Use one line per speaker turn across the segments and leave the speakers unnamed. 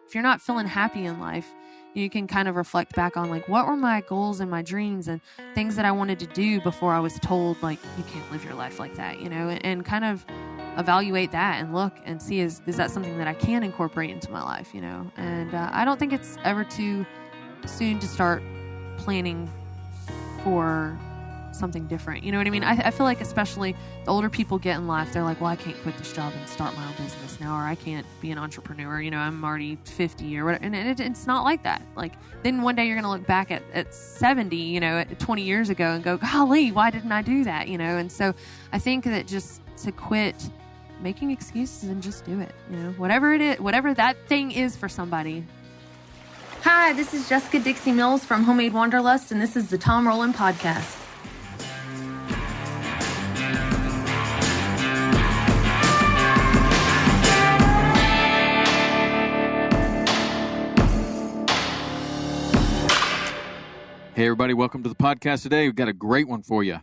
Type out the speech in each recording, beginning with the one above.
if you're not feeling happy in life, you can kind of reflect back on like, what were my goals and my dreams and things that I wanted to do before I was told like, you can't live your life like that, you know, and kind of evaluate that and look and see, is that something that I can incorporate into my life, you know? And I don't think it's ever too soon to start planning for something different. You know what I mean? I feel like especially the older people get in life, they're like, well, I can't quit this job and start my own business now, or I can't be an entrepreneur. You know, I'm already 50 or whatever. And it's not like that. Like, then one day you're going to look back at 70, you know, 20 years ago and go, golly, why didn't I do that? You know? And so I think that just to quit making excuses and just do it, you know, whatever it is, whatever that thing is for somebody. Hi, this is Jessica Dixie Mills from Homemade Wanderlust, and this is the Tom Rowland Podcast.
Hey, everybody. Welcome to the podcast today. We've got a great one for you.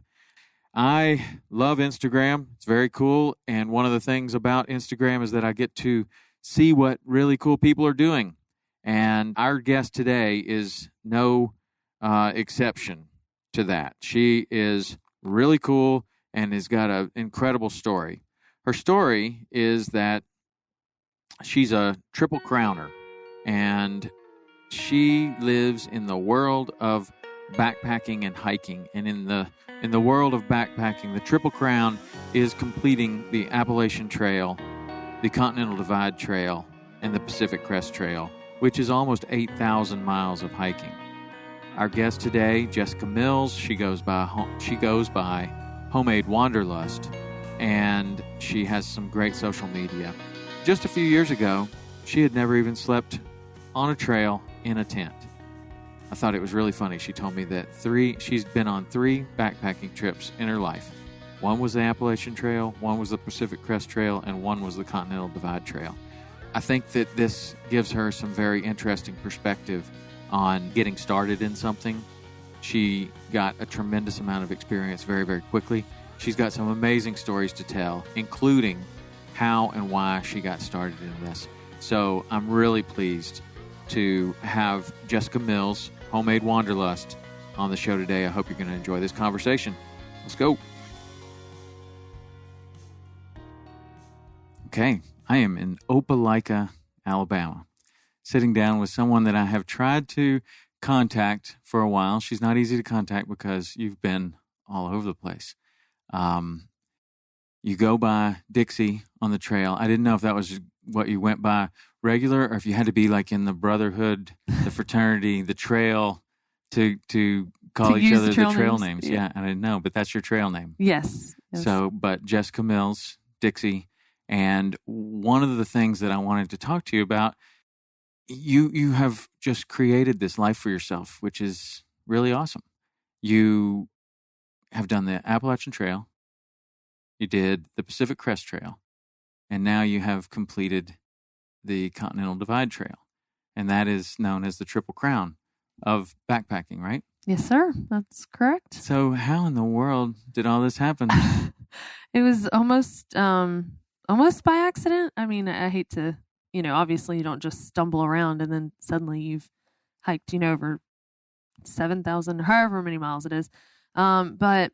I love Instagram. It's very cool. And one of the things about Instagram is that I get to see what really cool people are doing. And our guest today is no exception to that. She is really cool and has got an incredible story. Her story is that she's a triple crowner, and she lives in the world of backpacking and hiking. And in the world of backpacking, the Triple Crown is completing the Appalachian Trail, the Continental Divide Trail, and the Pacific Crest Trail, which is almost 8,000 miles of hiking. Our guest today, Jessica Mills, she goes by Homemade Wanderlust, and she has some great social media. Just a few years ago, she had never even slept on a trail in a tent. I thought it was really funny. She told me that she's been on 3 backpacking trips in her life. One was the Appalachian Trail, one was the Pacific Crest Trail, and one was the Continental Divide Trail. I think that this gives her some very interesting perspective on getting started in something. She got a tremendous amount of experience very, very quickly. She's got some amazing stories to tell, including how and why she got started in this. So I'm really pleased to have Jessica Mills, Homemade Wanderlust, on the show today. I hope you're going to enjoy this conversation. Let's go. Okay, I am in Opelika, Alabama, sitting down with someone that I have tried to contact for a while. She's not easy to contact because you've been all over the place. You go by Dixie on the trail. I didn't know if that was what you went by regular, or if you had to be like in the brotherhood, the fraternity, the trail to call each other the trail names. Yeah, I didn't know, but that's your trail name.
Yes.
So, but Jessica Mills, Dixie, and one of the things that I wanted to talk to you about, you have just created this life for yourself, which is really awesome. You have done the Appalachian Trail, you did the Pacific Crest Trail, and now you have completed the Continental Divide Trail. And that is known as the Triple Crown of backpacking, right?
Yes, sir. That's correct.
So how in the world did all this happen?
It was almost by accident. I mean, I hate to, you know, obviously you don't just stumble around and then suddenly you've hiked, you know, over 7,000, however many miles it is. But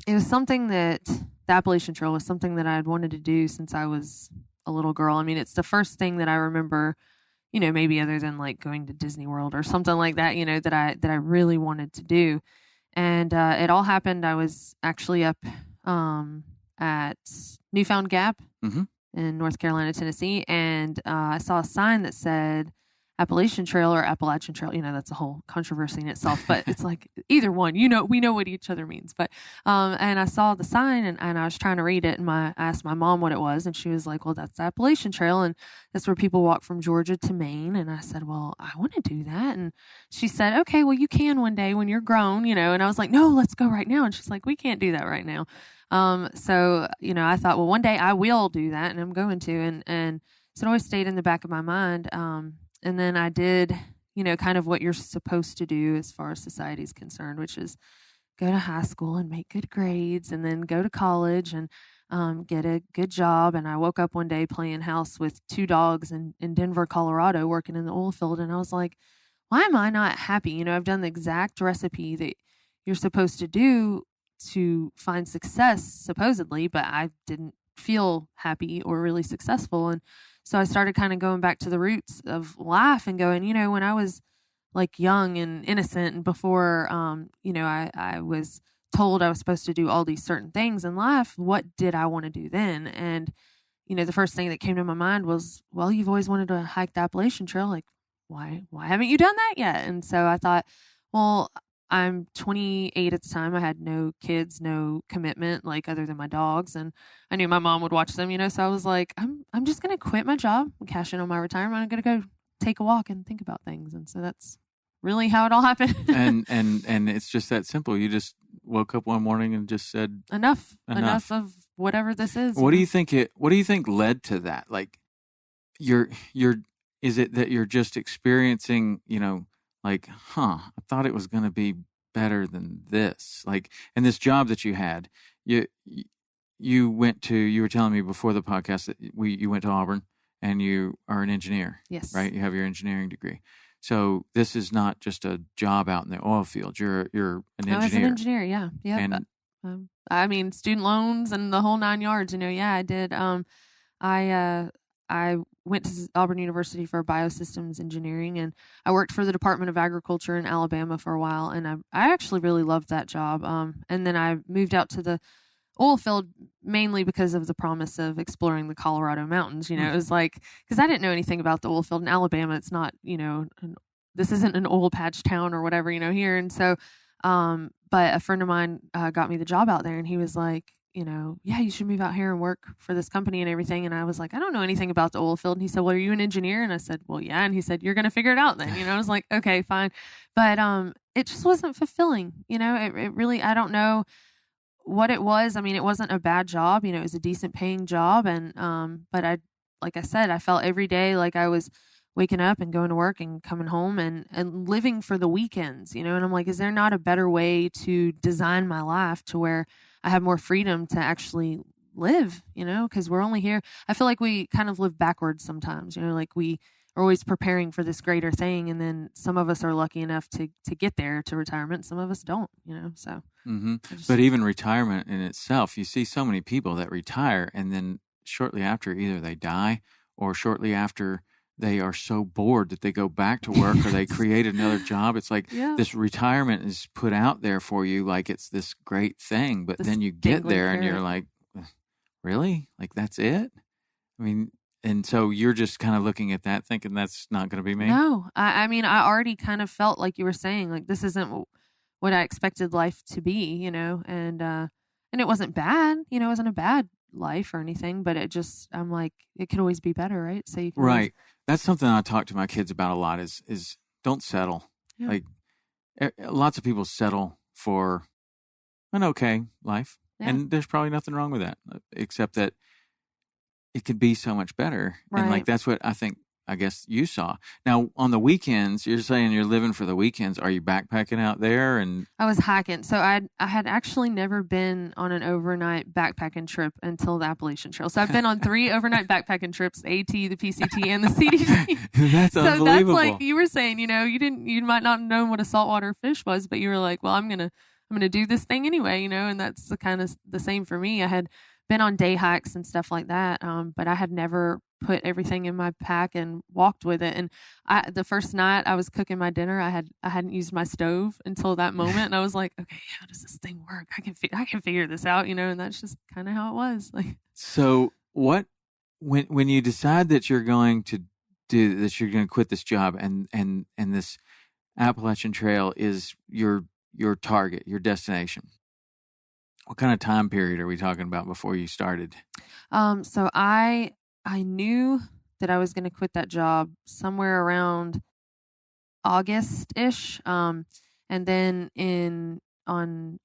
it was something that the Appalachian Trail was something that I had wanted to do since I was a little girl. I mean, it's the first thing that I remember, you know, maybe other than like going to Disney World or something like that, you know, that I really wanted to do. And it all happened. I was actually up at Newfound Gap in North Carolina, Tennessee, and I saw a sign that said Appalachian Trail or Appalachian Trail. You know, that's a whole controversy in itself, but it's like either one, you know, we know what each other means. But, and I saw the sign and I was trying to read it, and I asked my mom what it was, and she was like, well, that's the Appalachian Trail, and that's where people walk from Georgia to Maine. And I said, well, I want to do that. And she said, okay, well, you can one day when you're grown, you know. And I was like, no, let's go right now. And she's like, we can't do that right now. So, you know, I thought, well, one day I will do that, and I'm going to, and so it always stayed in the back of my mind. And then I did, you know, kind of what you're supposed to do as far as society is concerned, which is go to high school and make good grades and then go to college. And get a good job. And I woke up one day playing house with 2 dogs in Denver, Colorado, working in the oil field. And I was like, why am I not happy? You know, I've done the exact recipe that you're supposed to do to find success, supposedly, but I didn't feel happy or really successful. And so I started kind of going back to the roots of life and going, you know, when I was like young and innocent and before, you know, I was told I was supposed to do all these certain things in life, what did I want to do then? And, you know, the first thing that came to my mind was, well, you've always wanted to hike the Appalachian Trail. Like, why haven't you done that yet? And so I thought, well, I'm 28 at the time. I had no kids, no commitment, like other than my dogs. And I knew my mom would watch them, you know, so I was like, I'm just going to quit my job and cash in on my retirement. I'm going to go take a walk and think about things. And so that's really how it all happened.
and it's just that simple. You just woke up one morning and just said, enough
of whatever this is.
What do you think led to that? Like is it that you're just experiencing, you know, like, I thought it was going to be better than this. Like, and this job that you had, you were telling me before the podcast that you went to Auburn and you are an engineer.
Yes.
Right? You have your engineering degree. So this is not just a job out in the oil field. You're an engineer.
I was an engineer. Yeah. Yeah. And, I mean, student loans and the whole 9 yards, you know, yeah, I did. I went to Auburn University for biosystems engineering, and I worked for the Department of Agriculture in Alabama for a while, and I actually really loved that job. And then I moved out to the oil field mainly because of the promise of exploring the Colorado mountains. You know, it was like, because I didn't know anything about the oil field in Alabama. It's not, you know, this isn't an oil patch town or whatever, you know, here. And so, but a friend of mine got me the job out there, and he was like, you know, yeah, you should move out here and work for this company and everything. And I was like, I don't know anything about the oil field. And he said, well, are you an engineer? And I said, well, yeah. And he said, you're going to figure it out then. You know, I was like, okay, fine. But it just wasn't fulfilling. You know, it really, I don't know what it was. I mean, it wasn't a bad job. You know, it was a decent paying job. And but like I said, I felt every day like I was waking up and going to work and coming home and living for the weekends, you know. And I'm like, is there not a better way to design my life to where I have more freedom to actually live, you know, because we're only here. I feel like we kind of live backwards sometimes, you know, like we are always preparing for this greater thing. And then some of us are lucky enough to get there to retirement. Some of us don't, you know, so.
Mm-hmm. But even retirement in itself, you see so many people that retire and then shortly after either they die or shortly after they are so bored that they go back to work or they create another job. It's like this retirement is put out there for you like it's this great thing, but then you get there and you're like, really? Like that's it? I mean, and so you're just kind of looking at that thinking that's not going to be me?
No. I mean, I already kind of felt like you were saying, like this isn't what I expected life to be, you know, and it wasn't bad, you know, it wasn't a bad life or anything, but it just, I'm like, it could always be better, right? So you can
right. That's something I talk to my kids about a lot is don't settle. Yeah. Like lots of people settle for an okay life. Yeah. And there's probably nothing wrong with that, except that it could be so much better. Right. And like, that's what I guess you saw. Now on the weekends, you're saying you're living for the weekends. Are you backpacking out there? And
I was hiking. So I had actually never been on an overnight backpacking trip until the Appalachian Trail. So I've been on 3 overnight backpacking trips, AT, the PCT, and the CDT.
That's
so
unbelievable.
That's like you were saying, you know, you might not have known what a saltwater fish was, but you were like, well, I'm going to do this thing anyway, you know, and that's the kind of the same for me. I had been on day hikes and stuff like that. But I had never put everything in my pack and walked with it. And the first night I was cooking my dinner, I hadn't used my stove until that moment. And I was like, okay, how does this thing work? I can figure this out, you know, and that's just kind of how it was. Like,
so when you decide that you're going to do this, you're going to quit this job and this Appalachian Trail is your target, your destination. What kind of time period are we talking about before you started?
So I knew that I was going to quit that job somewhere around August-ish. And then on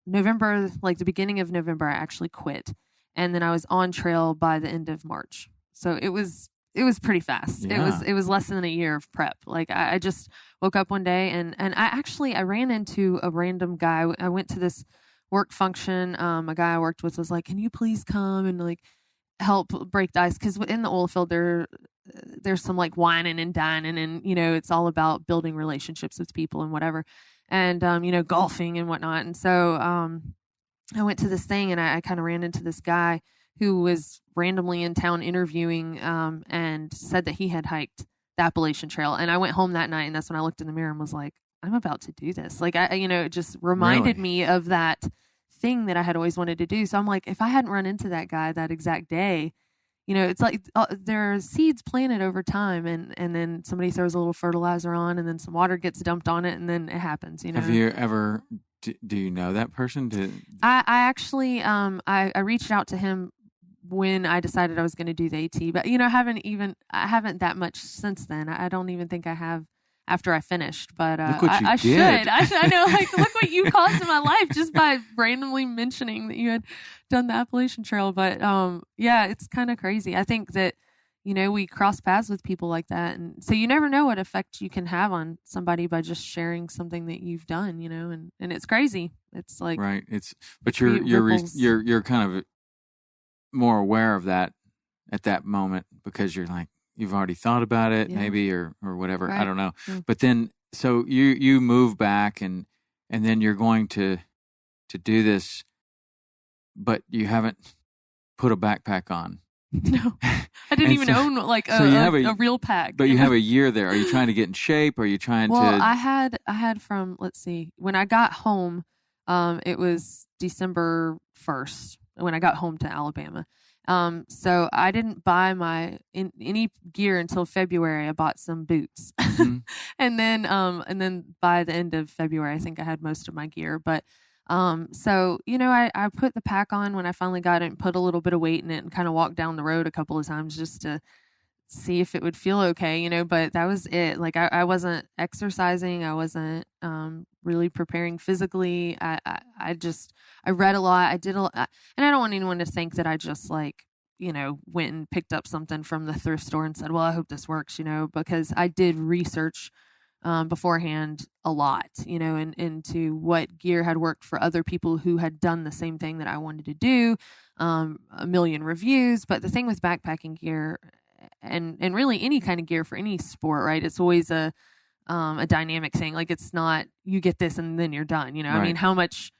November, like the beginning of November, I actually quit. And then I was on trail by the end of March. So it was pretty fast. Yeah. It was less than a year of prep. Like I just woke up one day and I ran into a random guy. I went to this work function, a guy I worked with was like, can you please come and like help break the ice? Because in the oil field, there's some like whining and dining, and it's all about building relationships with people and whatever, and golfing and whatnot. And so I went to this thing, and I kind of ran into this guy who was randomly in town interviewing, and said that he had hiked the Appalachian Trail. And I went home that night, and that's when I looked in the mirror and was like, I'm about to do this. Like, it just reminded me of that thing that I had always wanted to do. So I'm like, if I hadn't run into that guy that exact day, it's like there are seeds planted over time, and then somebody throws a little fertilizer on, and then some water gets dumped on it, and then it happens.
Have you ever? Do you know that person?
I actually I reached out to him when I decided I was going to do the AT, but I haven't that much since then. I don't even think I have after I finished, but
look what
I
you
should.
did.
I know, like, look what you caused in my life just by randomly mentioning that you had done the Appalachian Trail. But yeah, it's kind of crazy. I think that we cross paths with people like that, and so you never know what effect you can have on somebody by just sharing something that you've done. And it's crazy. It's like
right. But you're kind of more aware of that at that moment because you're like, you've already thought about it, maybe, or whatever. Right. I don't know. Yeah. But then, so you move back, and then you're going to do this, but you haven't put a backpack on.
No, I didn't even own like a real pack.
But you have a year there. Are you trying to get in shape? Are you trying to?
Well, I had from, let's see, when I got home, it was December 1st when I got home to Alabama. So I didn't buy any gear until February. I bought some boots. Mm-hmm. and then by the end of February, I think I had most of my gear. But, so, I put the pack on when I finally got it and put a little bit of weight in it and kind of walked down the road a couple of times just to see if it would feel okay, but that was it. Like I wasn't exercising. I wasn't, really preparing physically. I read a lot. I did a lot, and I don't want anyone to think that I just like, went and picked up something from the thrift store and said, well, I hope this works, because I did research, beforehand a lot, and into what gear had worked for other people who had done the same thing that I wanted to do, a million reviews. But the thing with backpacking gear and really any kind of gear for any sport, right? It's always a dynamic thing. Like it's not, you get this and then you're done, Right. I mean, how much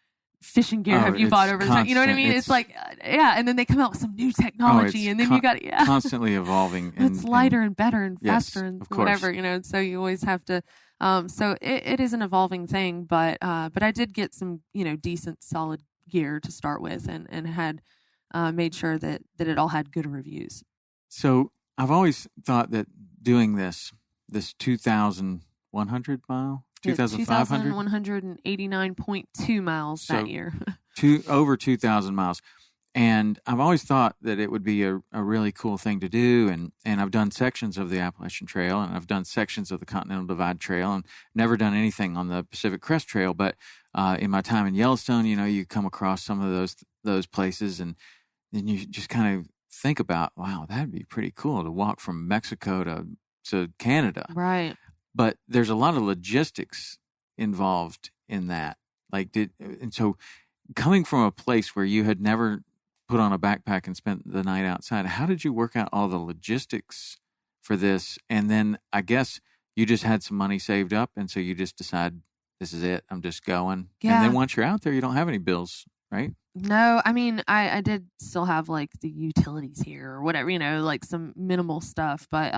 fishing gear have you bought over the time? You know what I mean? It's like, and then they come out with some new technology and then you got,
constantly evolving.
And it's lighter and better and faster and whatever, and so you always have to, so it is an evolving thing, but I did get some, decent solid gear to start with and had made sure that it all had good reviews.
So I've always thought that doing this 2,100 mile, 2,500,
2,189.2 miles that year.
Over 2,000 miles. And I've always thought that it would be a really cool thing to do. And I've done sections of the Appalachian Trail, and I've done sections of the Continental Divide Trail, and never done anything on the Pacific Crest Trail. But in my time in Yellowstone, you come across some of those places, and then you just kind of think about, wow, that'd be pretty cool to walk from Mexico to Canada.
Right.
But there's a lot of logistics involved in that. And so coming from a place where you had never put on a backpack and spent the night outside, how did you work out all the logistics for this? And then I guess you just had some money saved up, and so you just decide, this is it, I'm just going. Yeah. And then once you're out there, you don't have any bills, right?
No, I mean, I did still have like the utilities here or whatever, like some minimal stuff, but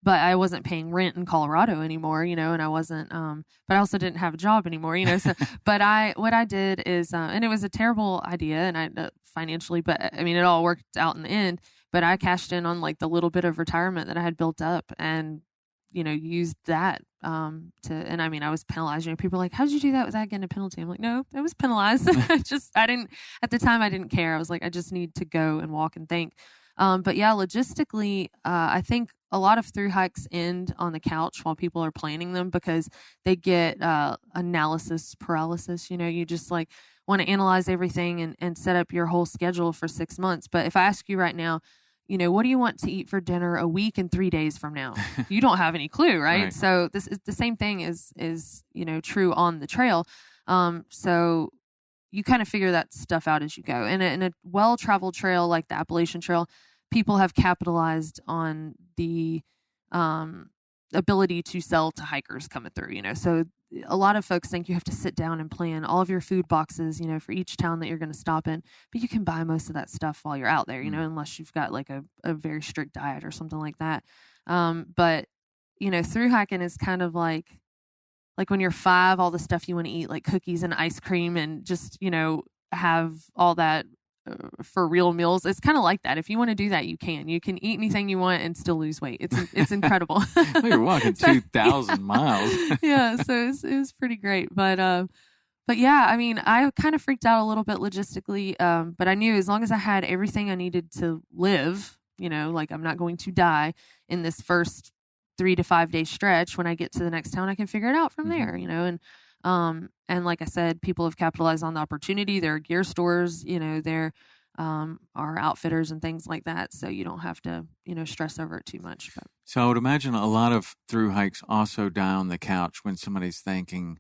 I wasn't paying rent in Colorado anymore, and I wasn't, but I also didn't have a job anymore, so, but what I did is, and it was a terrible idea and financially, but I mean, it all worked out in the end, but I cashed in on like the little bit of retirement that I had built up and, used that, and I mean, I was penalized, people are like, how'd you do that without getting a penalty? I'm like, no, I was penalized. At the time I didn't care. I was like, I just need to go and walk and think. But yeah, logistically, I think a lot of through hikes end on the couch while people are planning them because they get analysis paralysis. You just like want to analyze everything and set up your whole schedule for 6 months. But if I ask you right now, what do you want to eat for dinner a week and 3 days from now? You don't have any clue, right? So this is the same thing is true on the trail. So you kind of figure that stuff out as you go. And in a well-traveled trail like the Appalachian Trail, people have capitalized on the ability to sell to hikers coming through, so a lot of folks think you have to sit down and plan all of your food boxes, for each town that you're going to stop in, but you can buy most of that stuff while you're out there, unless you've got like a very strict diet or something like that. But through hiking is kind of like when you're 5, all the stuff you want to eat, like cookies and ice cream and just, have all that for real meals. It's kind of like that. If you want to do that, you can eat anything you want and still lose weight. It's incredible.
Well, you're walking 2,000 miles.
Yeah. So it was pretty great. But yeah, I mean, I kind of freaked out a little bit logistically. But I knew as long as I had everything I needed to live, like I'm not going to die in this first 3 to 5 day stretch. When I get to the next town, I can figure it out from there, and like I said, people have capitalized on the opportunity. There are gear stores, there are outfitters and things like that. So you don't have to, stress over it too much. But.
So I would imagine a lot of through hikes also die on the couch when somebody's thinking,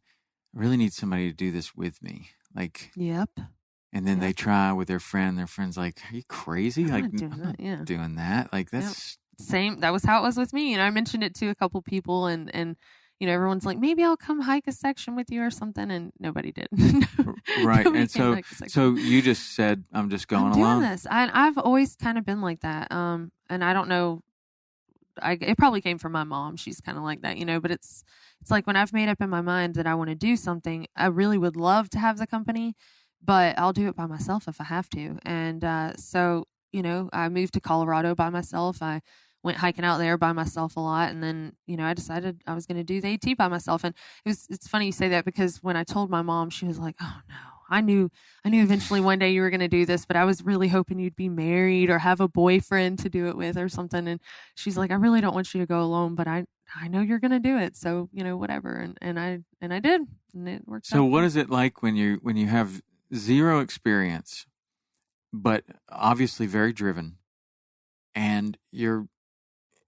I really need somebody to do this with me. Like,
yep.
And then they try with their friend. Their friend's like, are you crazy?
I'm
like,
not doing
I'm
that.
not
Yeah.
doing that. Like, that's
same. That was how it was with me. I mentioned it to a couple people and everyone's like, maybe I'll come hike a section with you or something. And nobody did.
Right.
Nobody
And so you just said, I'm just going
I'm
along.
doing this. I've always kind of been like that. And I don't know, it probably came from my mom. She's kind of like that, but it's like when I've made up in my mind that I want to do something, I really would love to have the company, but I'll do it by myself if I have to. And, so, I moved to Colorado by myself. I went hiking out there by myself a lot. And then, I decided I was going to do the AT by myself. And it's funny you say that, because when I told my mom, she was like, oh no, I knew eventually one day you were going to do this, but I was really hoping you'd be married or have a boyfriend to do it with or something. And she's like, I really don't want you to go alone, but I know you're going to do it. So, whatever. And I did, and it worked out.
So what is it like when you have zero experience, but obviously very driven, and you're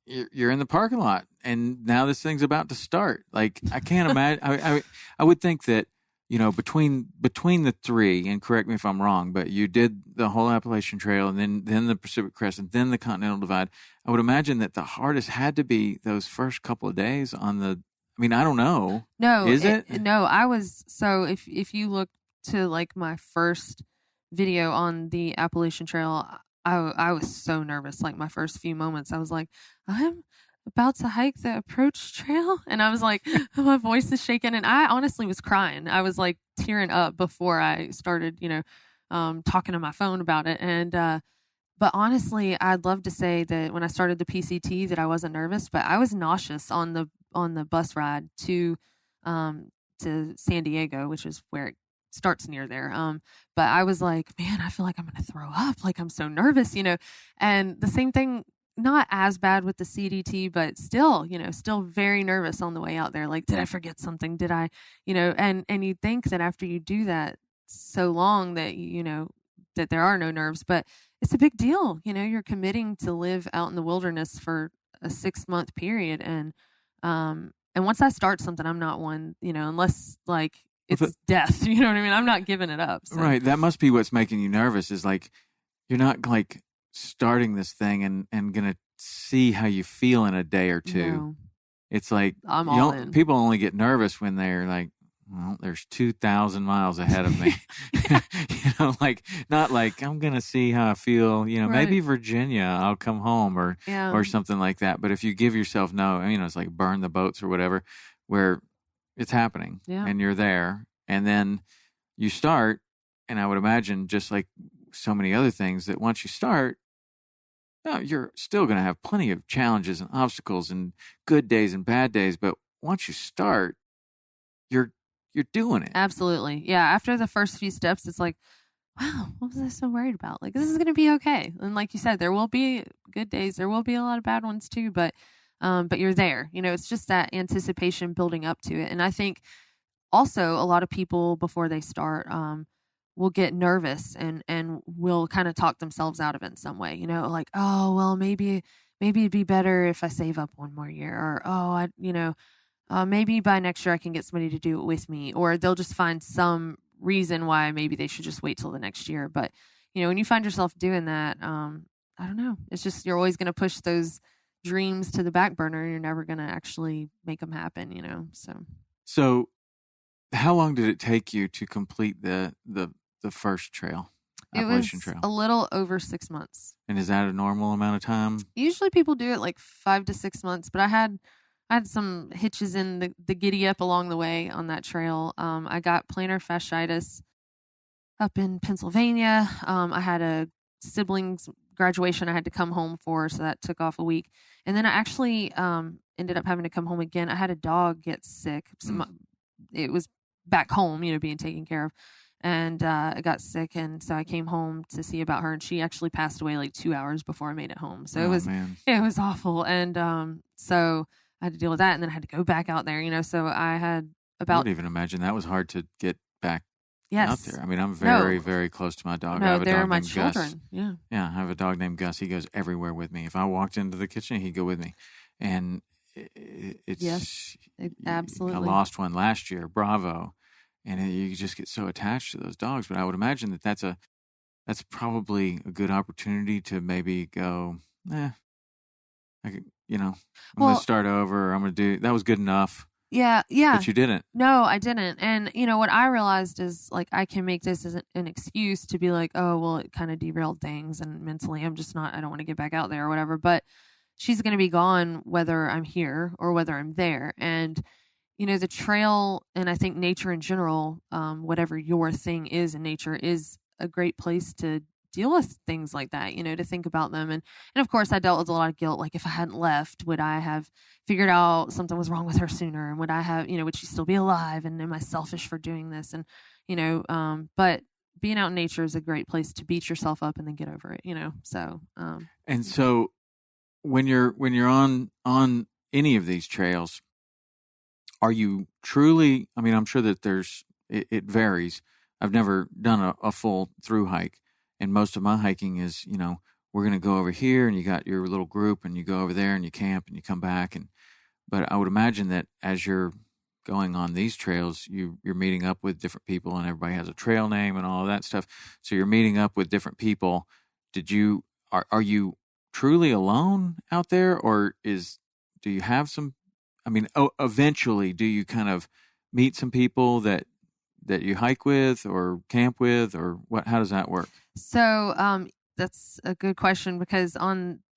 in the parking lot, and now this thing's about to start? Like, I can't imagine. I would think that, between the three, and correct me if I'm wrong, but you did the whole Appalachian Trail, and then the Pacific Crest, and then the Continental Divide. I would imagine that the hardest had to be those first couple of days on the. I mean, I don't know.
No,
is it?
No, I was. So if you look to like my first video on the Appalachian Trail, I was so nervous. Like my first few moments, I was like, I'm about to hike the approach trail. And I was like, my voice is shaking. And I honestly was crying. I was like tearing up before I started, talking to my phone about it. And, but honestly, I'd love to say that when I started the PCT that I wasn't nervous, but I was nauseous on the bus ride to San Diego, which is where it starts near there. But I was like, man, I feel like I'm going to throw up. Like, I'm so nervous, and the same thing, not as bad with the CDT, but still, still very nervous on the way out there. Like, did I forget something? Did I, and you think that after you do that so long that, that there are no nerves, but it's a big deal. You're committing to live out in the wilderness for a 6-month period. And once I start something, I'm not one, unless like it's death, you know what I mean? I'm not giving it up. So.
Right. That must be what's making you nervous, is like, you're not like starting this thing and going to see how you feel in a day or two.
No.
It's like,
I'm all in.
People only get nervous when they're like, well, there's 2,000 miles ahead of me. Like, not like, I'm going to see how I feel,
Right.
Maybe Virginia, I'll come home or something like that. But if you give yourself it's like burn the boats or whatever, where it's happening and you're there, and then you start. And I would imagine, just like so many other things, that once you start, you're still going to have plenty of challenges and obstacles and good days and bad days. But once you start, you're doing it.
Absolutely. Yeah. After the first few steps, it's like, wow, what was I so worried about? Like, this is going to be okay. And like you said, there will be good days. There will be a lot of bad ones too, but you're there. It's just that anticipation building up to it. And I think also a lot of people before they start will get nervous and will kind of talk themselves out of it in some way. Like, oh, well, maybe it'd be better if I save up one more year, or maybe by next year I can get somebody to do it with me, or they'll just find some reason why maybe they should just wait till the next year. But, when you find yourself doing that, I don't know. It's just, you're always going to push those dreams to the back burner. You're never going to actually make them happen,
So how long did it take you to complete the first trail, Appalachian Trail?
A little over 6 months.
And is that a normal amount of time?
Usually people do it like 5 to 6 months, but I had some hitches in the giddy up along the way on that trail. I got plantar fasciitis up in Pennsylvania. I had a siblings graduation I had to come home for, so that took off a week. And then I actually ended up having to come home again. I had a dog get sick. It was back home, being taken care of. And I got sick, and so I came home to see about her, and she actually passed away like 2 hours before I made it home. So it was awful. And so I had to deal with that, and then I had to go back out there, so I had about... I would
even imagine that was hard to get back
out
there. I mean, I'm very, very close to my dog. I have a dog named
children.
Gus. Yeah, I have a dog named Gus. He goes everywhere with me. If I walked into the kitchen, he'd go with me. And it's...
absolutely.
I lost one last year, Bravo. And you just get so attached to those dogs. But I would imagine that's probably a good opportunity to maybe go, I'm going to start over. I'm going to do, that was good enough.
Yeah.
But you didn't.
No, I didn't. And, what I realized is, like, I can make this as an excuse to be like, oh, well, it kind of derailed things. And mentally, I don't want to get back out there or whatever. But she's going to be gone whether I'm here or whether I'm there. And, the trail, and I think nature in general, whatever your thing is in nature, is a great place to deal with things like that, to think about them. And of course, I dealt with a lot of guilt. Like, if I hadn't left, would I have figured out something was wrong with her sooner? And would I have, would she still be alive? And am I selfish for doing this? And, but being out in nature is a great place to beat yourself up and then get over it, so.
And so when you're on any of these trails, are you truly, I mean, I'm sure that it varies. I've never done a full through hike, and most of my hiking is, we're going to go over here, and you got your little group, and you go over there, and you camp, and you come back. But I would imagine that as you're going on these trails, you're meeting up with different people, and everybody has a trail name and all of that stuff. So you're meeting up with different people. Are you truly alone out there, or do you have some? I mean, eventually, do you kind of meet some people that you hike with or camp with, or what? How does that work?
So that's a good question, because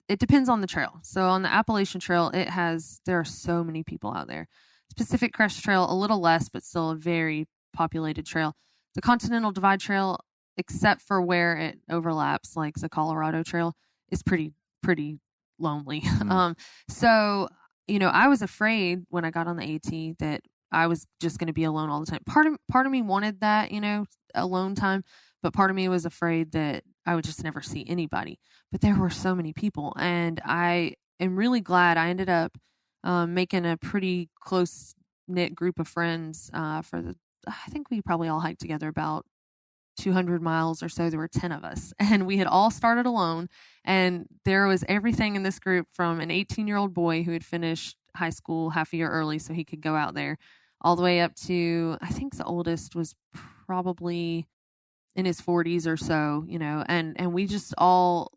it depends on the trail. So on the Appalachian Trail, there are so many people out there. Pacific Crest Trail, a little less, but still a very populated trail. The Continental Divide Trail, except for where it overlaps, like the Colorado Trail, is pretty lonely.
Mm.
So, I was afraid when I got on the AT that I was just going to be alone all the time. Part of me wanted that, alone time, but part of me was afraid that I would just never see anybody. But there were so many people, and I am really glad I ended up making a pretty close knit group of friends. I think we probably all hiked together about 200 miles or so. There were 10 of us, and we had all started alone, and there was everything in this group, from an 18-year-old boy who had finished high school half a year early so he could go out there, all the way up to, I think the oldest was probably in his 40s or so, and we just all,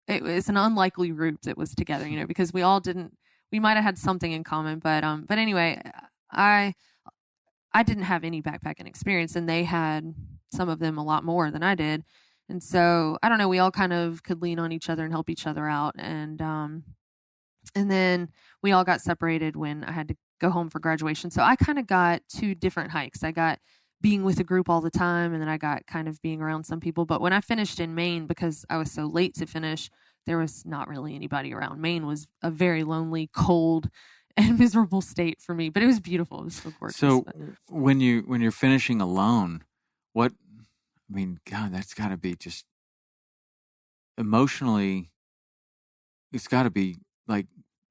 it was an unlikely group that was together, because we might have had something in common, but anyway, I didn't have any backpacking experience, and they had, some of them, a lot more than I did. And so, I don't know, we all kind of could lean on each other and help each other out. And then we all got separated when I had to go home for graduation. So I kind of got two different hikes. I got being with a group all the time, and then I got kind of being around some people. But when I finished in Maine, because I was so late to finish, there was not really anybody around. Maine was a very lonely, cold, and miserable state for me, but it was beautiful. It was so gorgeous.
So when you're finishing alone, God, that's got to be just emotionally, it's got to be like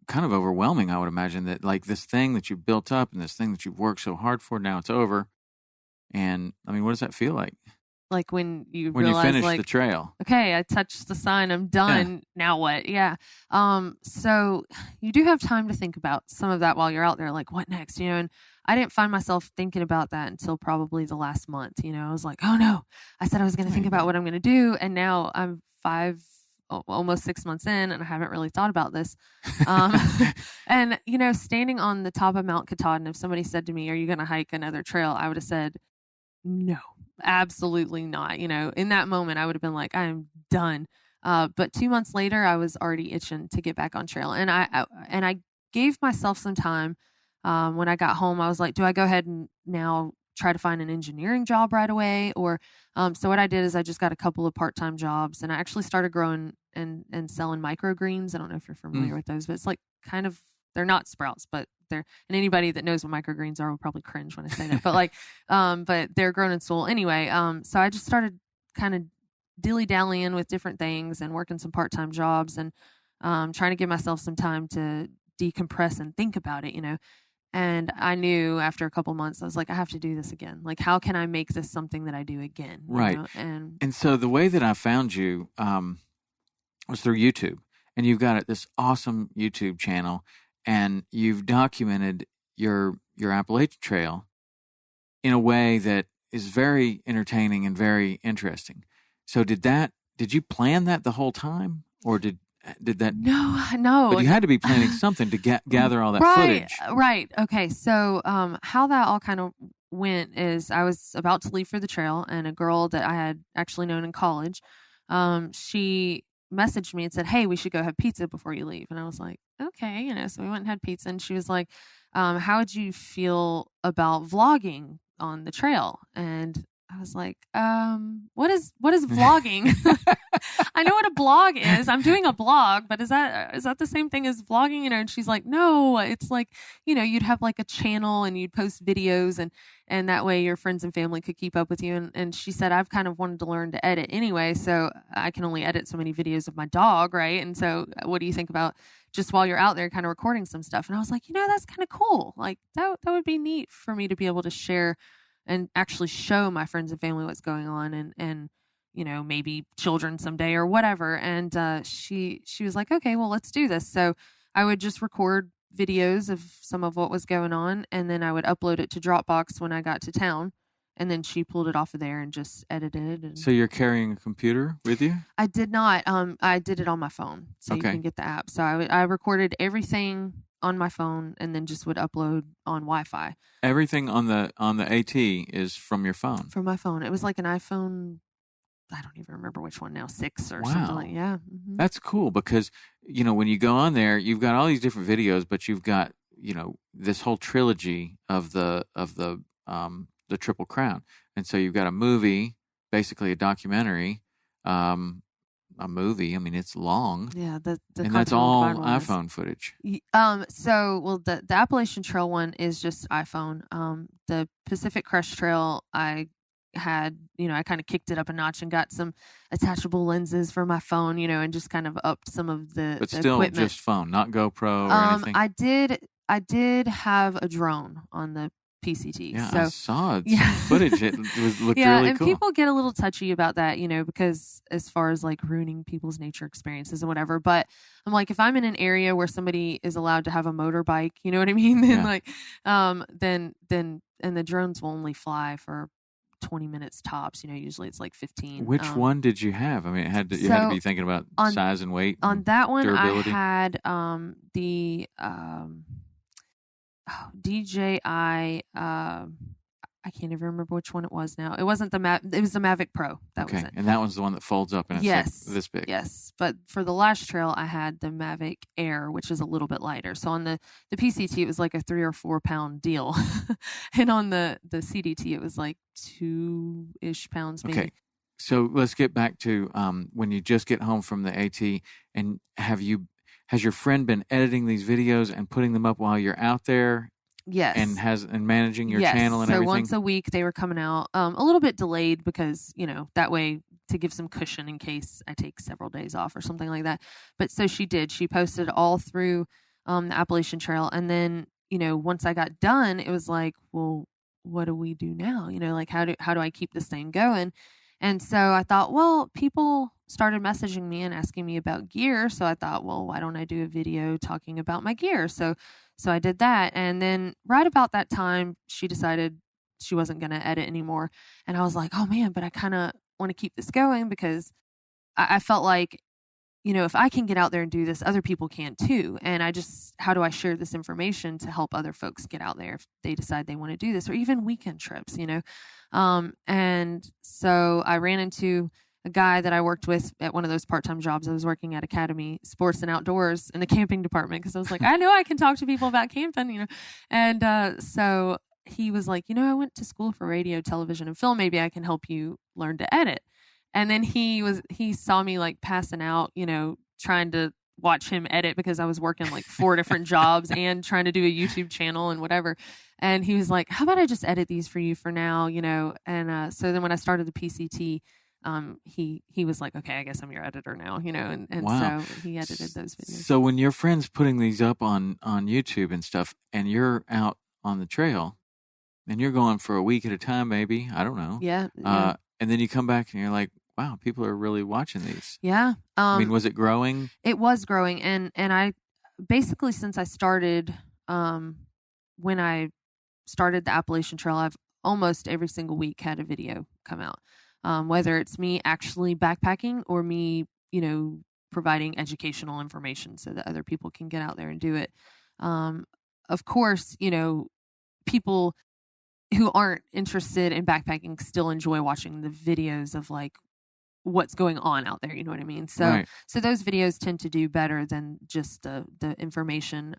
kind of overwhelming. I would imagine that, like, this thing that you built up and this thing that you've worked so hard for, now it's over. And what does that feel like?
Like when you realize,
finish
like,
the trail.
Okay, I touched the sign, I'm done. Yeah. Now what? Yeah. So you do have time to think about some of that while you're out there, like, what next? And I didn't find myself thinking about that until probably the last month. I was like, oh no, I said I was going to think about what I'm going to do. And now I'm almost 6 months in, and I haven't really thought about this. And, standing on the top of Mount Katahdin, if somebody said to me, are you going to hike another trail? I would have said, no, absolutely not. In that moment, I would have been like, I'm done. But 2 months later, I was already itching to get back on trail. And I gave myself some time. When I got home, I was like, do I go ahead and now try to find an engineering job right away? Or, so what I did is I just got a couple of part-time jobs, and I actually started growing and selling microgreens. I don't know if you're familiar with those, but it's like kind of, they're not sprouts, but and anybody that knows what microgreens are will probably cringe when I say that, but but they're grown in soil anyway. So I just started kind of dilly-dallying with different things and working some part-time jobs and, trying to give myself some time to decompress and think about it, And I knew after a couple months, I was like, I have to do this again. Like, how can I make this something that I do again?
Right. And so the way that I found you was through YouTube. And you've got this awesome YouTube channel, and you've documented your Appalachian Trail in a way that is very entertaining and very interesting. So did you plan that the whole time, or did that?
No.
But you had to be planning something to gather all that footage.
Right. Okay. So, how that all kind of went is I was about to leave for the trail, and a girl that I had actually known in college, she messaged me and said, hey, we should go have pizza before you leave. And I was like, okay, so we went and had pizza, and she was like, how would you feel about vlogging on the trail? And I was like, what is vlogging? I know what a blog is. I'm doing a blog, but is that the same thing as vlogging? And she's like, no, it's like, you'd have like a channel and you'd post videos and that way your friends and family could keep up with you. And she said, I've kind of wanted to learn to edit anyway, so I can only edit so many videos of my dog, right? And so what do you think about just while you're out there kind of recording some stuff? And I was like, that's kind of cool. Like that would be neat for me to be able to share and actually show my friends and family what's going on and maybe children someday or whatever. And she was like, okay, well, let's do this. So I would just record videos of some of what was going on, and then I would upload it to Dropbox when I got to town, and then she pulled it off of there and just edited it.
So you're carrying a computer with you?
I did not. I did it on my phone, so you can get the app. So I recorded everything on my phone and then just would upload on Wi-Fi. Everything
on the AT is from your phone?
From my phone. It was like an iPhone, I don't even remember which one now, 6 or something like that. Yeah. Mm-hmm.
That's cool because, when you go on there, you've got all these different videos, but you've got, this whole trilogy of the Triple Crown. And so you've got a movie, basically a documentary, a movie. I mean, it's long.
Yeah,
and that's all iPhone footage.
The Appalachian Trail one is just iPhone. The Pacific Crest Trail, I had, I kind of kicked it up a notch and got some attachable lenses for my phone, and just kind of upped some of the
But still
equipment.
Just phone, not GoPro or anything.
I did have a drone on the PCT.
Yeah,
so,
I saw some footage. It looked really
and
cool.
People get a little touchy about that, because as far as like ruining people's nature experiences and whatever. But I'm like, if I'm in an area where somebody is allowed to have a motorbike, you know what I mean? Then then the drones will only fly for 20 minutes tops. Usually it's like 15.
Which one did you have? I mean, you had to be thinking about size and weight.
On that one,
durability.
I had the DJI. I can't even remember which one it was now. It wasn't it was the Mavic Pro. That was it.
And that one's the one that folds up and it's like this big.
Yes. But for the last trail, I had the Mavic Air, which is a little bit lighter. So on the PCT, it was like a 3 or 4 pound deal. And on the CDT, it was like 2-ish pounds maybe.
Okay. So let's get back to when you just get home from the AT, and has your friend been editing these videos and putting them up while you're out there?
Yes.
And managing your channel and everything?
So once a week they were coming out, a little bit delayed because, that way to give some cushion in case I take several days off or something like that. But so she did. She posted all through the Appalachian Trail. And then, once I got done, it was like, well, what do we do now? Like how do I keep this thing going? And so I thought, well, people started messaging me and asking me about gear. So I thought, well, why don't I do a video talking about my gear? So I did that. And then right about that time, she decided she wasn't going to edit anymore. And I was like, oh man, but I kind of want to keep this going because I felt like, if I can get out there and do this, other people can too. And how do I share this information to help other folks get out there if they decide they want to do this, or even weekend trips, And so I ran into a guy that I worked with at one of those part-time jobs. I was working at Academy Sports and Outdoors in the camping department because I was like, I know I can talk to people about camping, And so he was like, I went to school for radio, television, and film. Maybe I can help you learn to edit. And then he saw me like passing out, trying to watch him edit because I was working like 4 different jobs and trying to do a YouTube channel and whatever. And he was like, how about I just edit these for you for now, And so then when I started the PCT, he was like, okay, I guess I'm your editor now, and
Wow.
So he edited those videos.
So when your friend's putting these up on YouTube and stuff, and you're out on the trail, and you're going for a week at a time, maybe, I don't know.
Yeah.
And then you come back and you're like, wow, people are really watching these.
Yeah.
Was it growing?
It was growing. And I basically, since I started, when I started the Appalachian Trail, I've almost every single week had a video come out. Whether it's me actually backpacking or me, providing educational information so that other people can get out there and do it. Of course, people who aren't interested in backpacking still enjoy watching the videos of like what's going on out there. You know what I mean? So,
right.
So those videos tend to do better than just the information.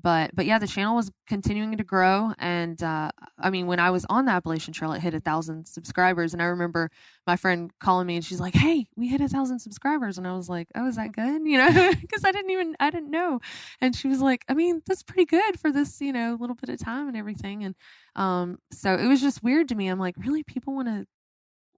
But yeah, the channel was continuing to grow. And, when I was on the Appalachian Trail, it hit 1,000 subscribers. And I remember my friend calling me and she's like, hey, we hit 1,000 subscribers. And I was like, oh, is that good? Cause I didn't know. And she was like, that's pretty good for this, little bit of time and everything. And, so it was just weird to me. I'm like, really? People want to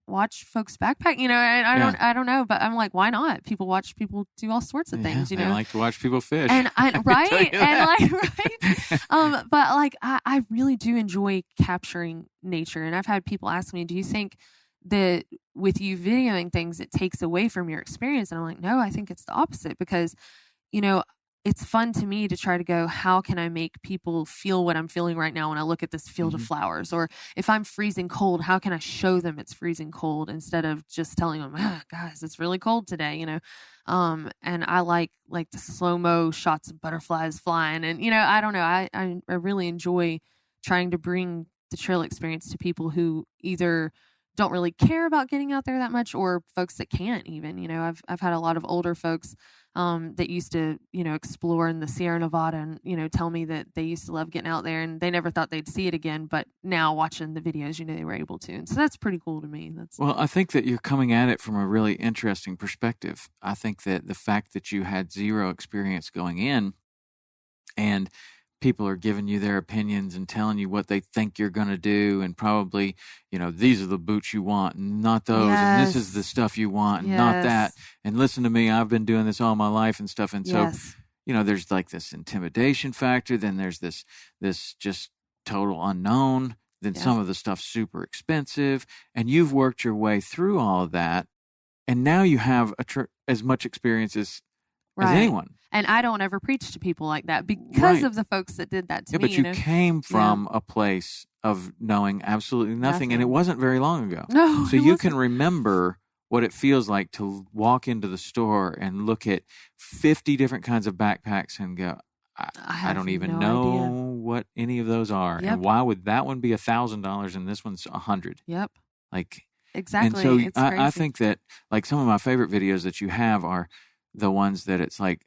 watch folks backpack, and I don't know, but I'm like, why not? People watch people do all sorts of things,
They like to watch people fish.
And right. And right. But like, I really do enjoy capturing nature. And I've had people ask me, do you think that with you videoing things, it takes away from your experience? And I'm like, no, I think it's the opposite because, it's fun to me to try to go, how can I make people feel what I'm feeling right now when I look at this field of flowers? Or if I'm freezing cold, how can I show them it's freezing cold instead of just telling them, guys, it's really cold today, And I like the slow-mo shots of butterflies flying. And, I don't know, I really enjoy trying to bring the trail experience to people who either don't really care about getting out there that much or folks that can't even, I've had a lot of older folks that used to, explore in the Sierra Nevada and, tell me that they used to love getting out there and they never thought they'd see it again. But now watching the videos, they were able to. And so that's pretty cool to me.
Well, I think that you're coming at it from a really interesting perspective. I think that the fact that you had zero experience going in and people are giving you their opinions and telling you what they think you're going to do and probably, these are the boots you want and not those. Yes. And this is the stuff you want and not that. And listen to me, I've been doing this all my life and stuff. And so, there's like this intimidation factor. Then there's this just total unknown. Then some of the stuff's super expensive. And you've worked your way through all of that. And now you have as much experience as anyone.
And I don't ever preach to people like that because of the folks that did that to me.
But you came from a place of knowing absolutely nothing, and it wasn't very long ago.
No,
so you can remember what it feels like to walk into the store and look at 50 different kinds of backpacks and go, I don't even know what any of those are. Yep. And why would that one be $1,000 and this one's $100?
Yep.
Exactly. And so I think that some of my favorite videos that you have are the ones that it's like,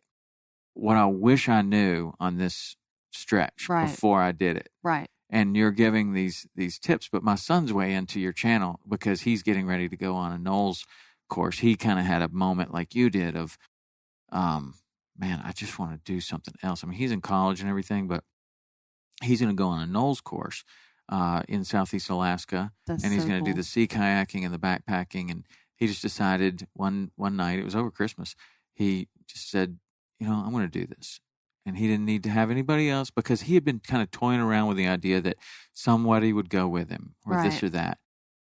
what I wish I knew on this stretch before I did it.
Right.
And you're giving these tips, but my son's way into your channel because he's getting ready to go on a Knowles course. He kind of had a moment like you did of, man, I just want to do something else. He's in college and everything, but he's going to go on a Knowles course in Southeast Alaska.
That's
and he's
so
going to
cool.
do the sea kayaking and the backpacking. And he just decided one night, it was over Christmas, he just said, I'm going to do this. And he didn't need to have anybody else because he had been kind of toying around with the idea that somebody would go with him or this or that.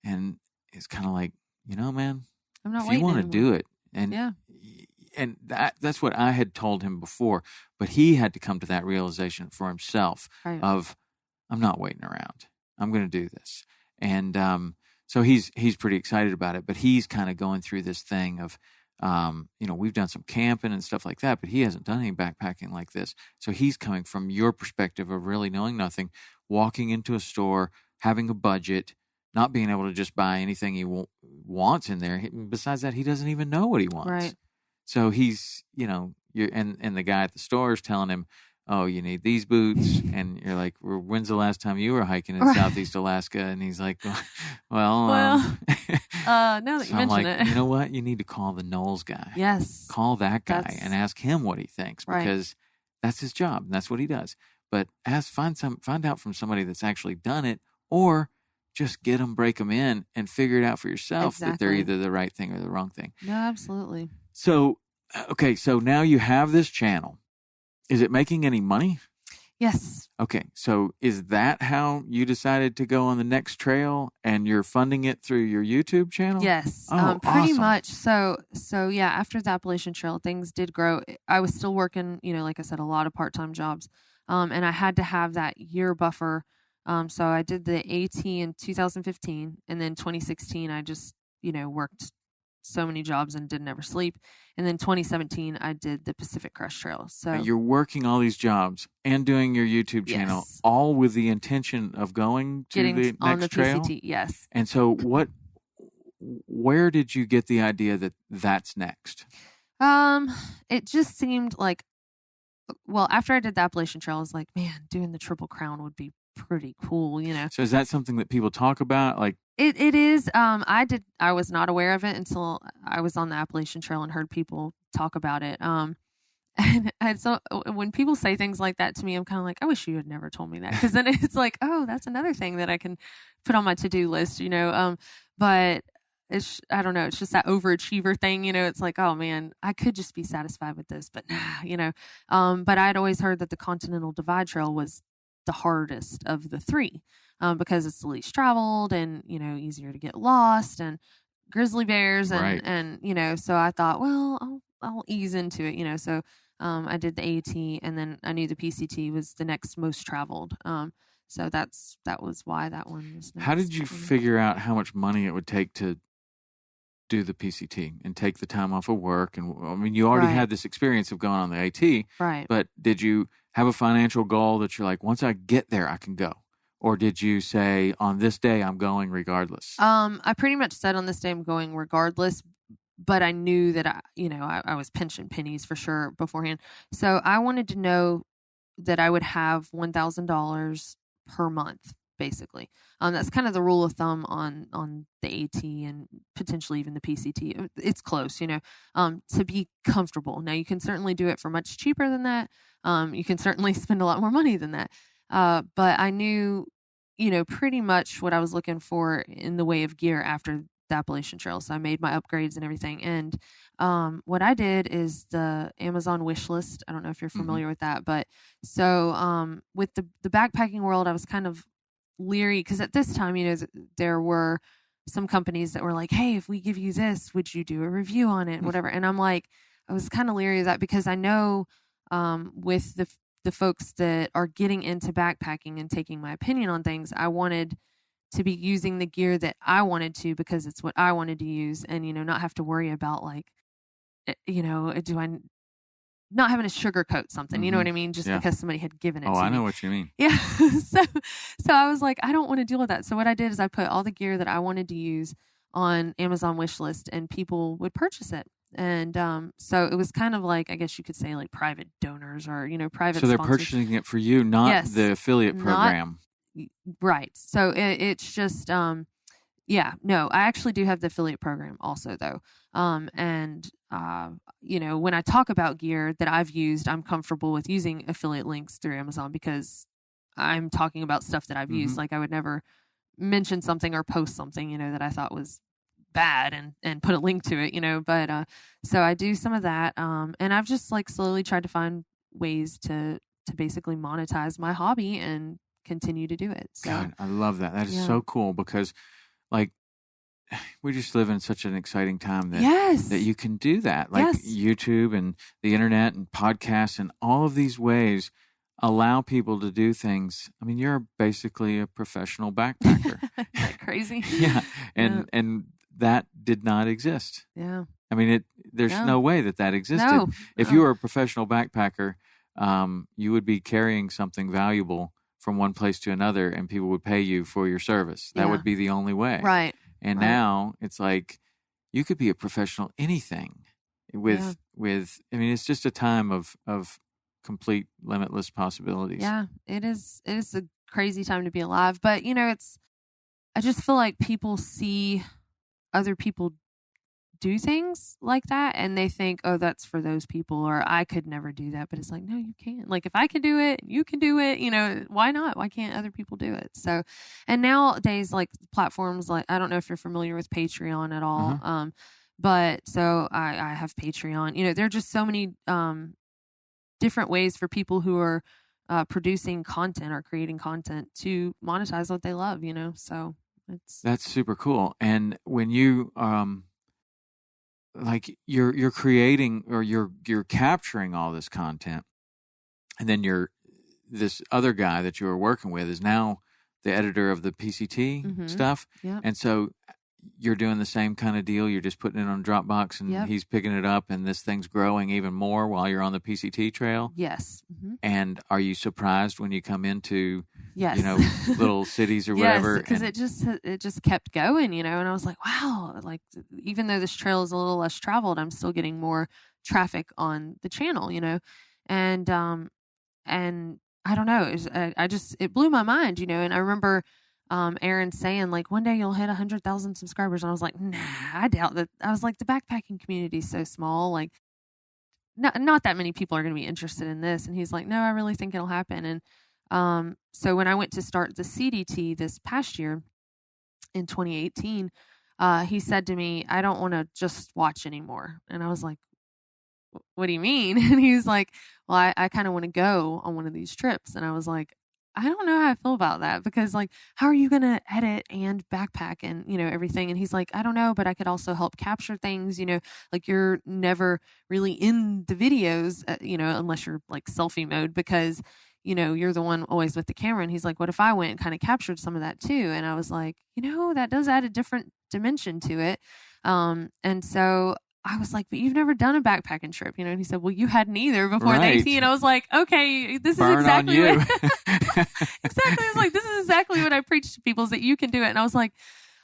And it's kind of like, man,
I'm not
if
waiting
you want to
anymore.
do it, and
Yeah.
and that's what I had told him before, but he had to come to that realization for himself
Right.
of, I'm not waiting around. I'm going to do this. And so he's pretty excited about it, but he's kind of going through this thing of, we've done some camping and stuff like that, but he hasn't done any backpacking like this. So he's coming from your perspective of really knowing nothing, walking into a store, having a budget, not being able to just buy anything he wants in there. Besides that, he doesn't even know what he wants.
Right.
So he's, and the guy at the store is telling him, oh, you need these boots. And you're like, well, when's the last time you were hiking in Southeast Alaska? And he's like, well,
now that
so
you
I'm
mention
like,
it.
you know what? You need to call the Knowles guy.
Yes.
Call that guy and ask him what he thinks, because that's his job and that's what he does. But find out from somebody that's actually done it, or just get them, break them in, and figure it out for yourself that they're either the right thing or the wrong thing.
No, absolutely.
So, okay, so now you have this channel. Is it making any money?
Yes.
Okay, so is that how you decided to go on the next trail, and you're funding it through your YouTube channel?
Yes.
Oh,
pretty
awesome.
much. So yeah, after the Appalachian Trail, things did grow. I was still working, like I said, a lot of part-time jobs. And I had to have that year buffer. So I did the AT in 2015, and then 2016, I just, worked so many jobs and didn't ever sleep. And then 2017, I did the Pacific Crest Trail. So
you're working all these jobs and doing your YouTube channel, all with the intention of going to the next
on the
trail?
PCT, yes.
And so where did you get the idea that that's next?
It just seemed like, well, after I did the Appalachian Trail, I was like, man, doing the Triple Crown would be pretty cool,
So is that something that people talk about? Like,
it is. I was not aware of it until I was on the Appalachian Trail and heard people talk about it. And so when people say things like that to me, I'm kind of like, I wish you had never told me that, because then it's like, oh, that's another thing that I can put on my to-do list, but I don't know. It's just that overachiever thing, it's like, oh man, I could just be satisfied with this, but but I'd always heard that the Continental Divide Trail was the hardest of the three, because it's the least traveled and, easier to get lost, and grizzly bears and so I thought, well, I'll ease into it, so I did the AT, and then I knew the PCT was the next most traveled. So that was why that one was next.
How did you figure out how much money it would take to do the PCT and take the time off of work? And I mean, you already had this experience of going on the AT,
right?
But did you have a financial goal that you're like, once I get there, I can go? Or did you say, on this day, I'm going regardless?
I pretty much said, on this day, I'm going regardless, but I knew that I was pinching pennies for sure beforehand. So I wanted to know that I would have $1,000 per month, basically. That's kind of the rule of thumb on the AT and potentially even the PCT. It's close, to be comfortable. Now, you can certainly do it for much cheaper than that. You can certainly spend a lot more money than that. But I knew, pretty much what I was looking for in the way of gear after the Appalachian Trail. So I made my upgrades and everything. And what I did is the Amazon wish list. I don't know if you're familiar with that, but so with the backpacking world, I was kind of leery, because at this time, there were some companies that were like, hey, if we give you this, would you do a review on it, whatever. And I'm like, I was kind of leery of that, because I know with the folks that are getting into backpacking and taking my opinion on things, I wanted to be using the gear that I wanted to, because it's what I wanted to use, and not have to worry about like, do I not having to sugarcoat something, you know what I mean? Just because somebody had given it to me.
Oh, I know what you mean.
Yeah. So I was like, I don't want to deal with that. So what I did is I put all the gear that I wanted to use on Amazon wish list, and people would purchase it. And so it was kind of like, I guess you could say, like private donors or, private
So they're
sponsors.
purchasing it for you, not the affiliate program.
Right. So it's just, no, I actually do have the affiliate program also, though. And when I talk about gear that I've used, I'm comfortable with using affiliate links through Amazon, because I'm talking about stuff that I've used. Like, I would never mention something or post something, that I thought was bad and put a link to it, but so I do some of that. And I've just like slowly tried to find ways to basically monetize my hobby and continue to do it. So
God, I love that. That is so cool, because like we just live in such an exciting time that
Yes.
that you can do that. Like
Yes.
YouTube and the internet and podcasts and all of these ways allow people to do things. I mean, you're basically a professional backpacker.
Isn't that crazy?
Yeah. And that did not exist.
Yeah.
I mean, there's
No.
no way that existed.
No.
If you were a professional backpacker, you would be carrying something valuable from one place to another, and people would pay you for your service. That
Yeah.
would be the only way.
Right.
And
Right.
now it's like you could be a professional anything with I mean, it's just a time of complete limitless possibilities.
Yeah, it is a crazy time to be alive. But I just feel like people see other people do things like that and they think, oh, that's for those people, or I could never do that. But it's like, no, you can. Like, if I can do it, you can do it. Why not? Why can't other people do it? So, and nowadays, like platforms like, I don't know if you're familiar with Patreon at all.
Uh-huh.
But so I have Patreon. There are just so many different ways for people who are producing content or creating content to monetize what they love, so
that's super cool. And when you like you're creating or you're capturing all this content, and then this other guy that you were working with is now the editor of the PCT stuff.
Yep.
And so you're doing the same kind of deal. You're just putting it on Dropbox, and he's picking it up, and this thing's growing even more while you're on the PCT trail.
Yes. Mm-hmm.
And are you surprised when you come into,
yes,
little cities or whatever?
Yes, because it just kept going, and I was like, wow, like even though this trail is a little less traveled, I'm still getting more traffic on the channel, and I don't know, it blew my mind, and I remember Aaron saying, like, one day you'll hit 100,000 subscribers. And I was like, nah, I doubt that. I was like, the backpacking community is so small. Like, not that many people are going to be interested in this. And he's like, no, I really think it'll happen. And so when I went to start the CDT this past year in 2018, he said to me, I don't want to just watch anymore. And I was like, what do you mean? And he's like, well, I kind of want to go on one of these trips. And I was like, I don't know how I feel about that, because like, how are you going to edit and backpack and, everything? And he's like, I don't know, but I could also help capture things, like you're never really in the videos, unless you're like selfie mode, because, you're the one always with the camera. And he's like, what if I went and kind of captured some of that too? And I was like, that does add a different dimension to it. And so I was like, but you've never done a backpacking trip, and he said, well, you hadn't either before the AT. And I was like, okay, this is exactly what exactly. I was like, this is exactly what I preach to people, is that you can do it. And I was like,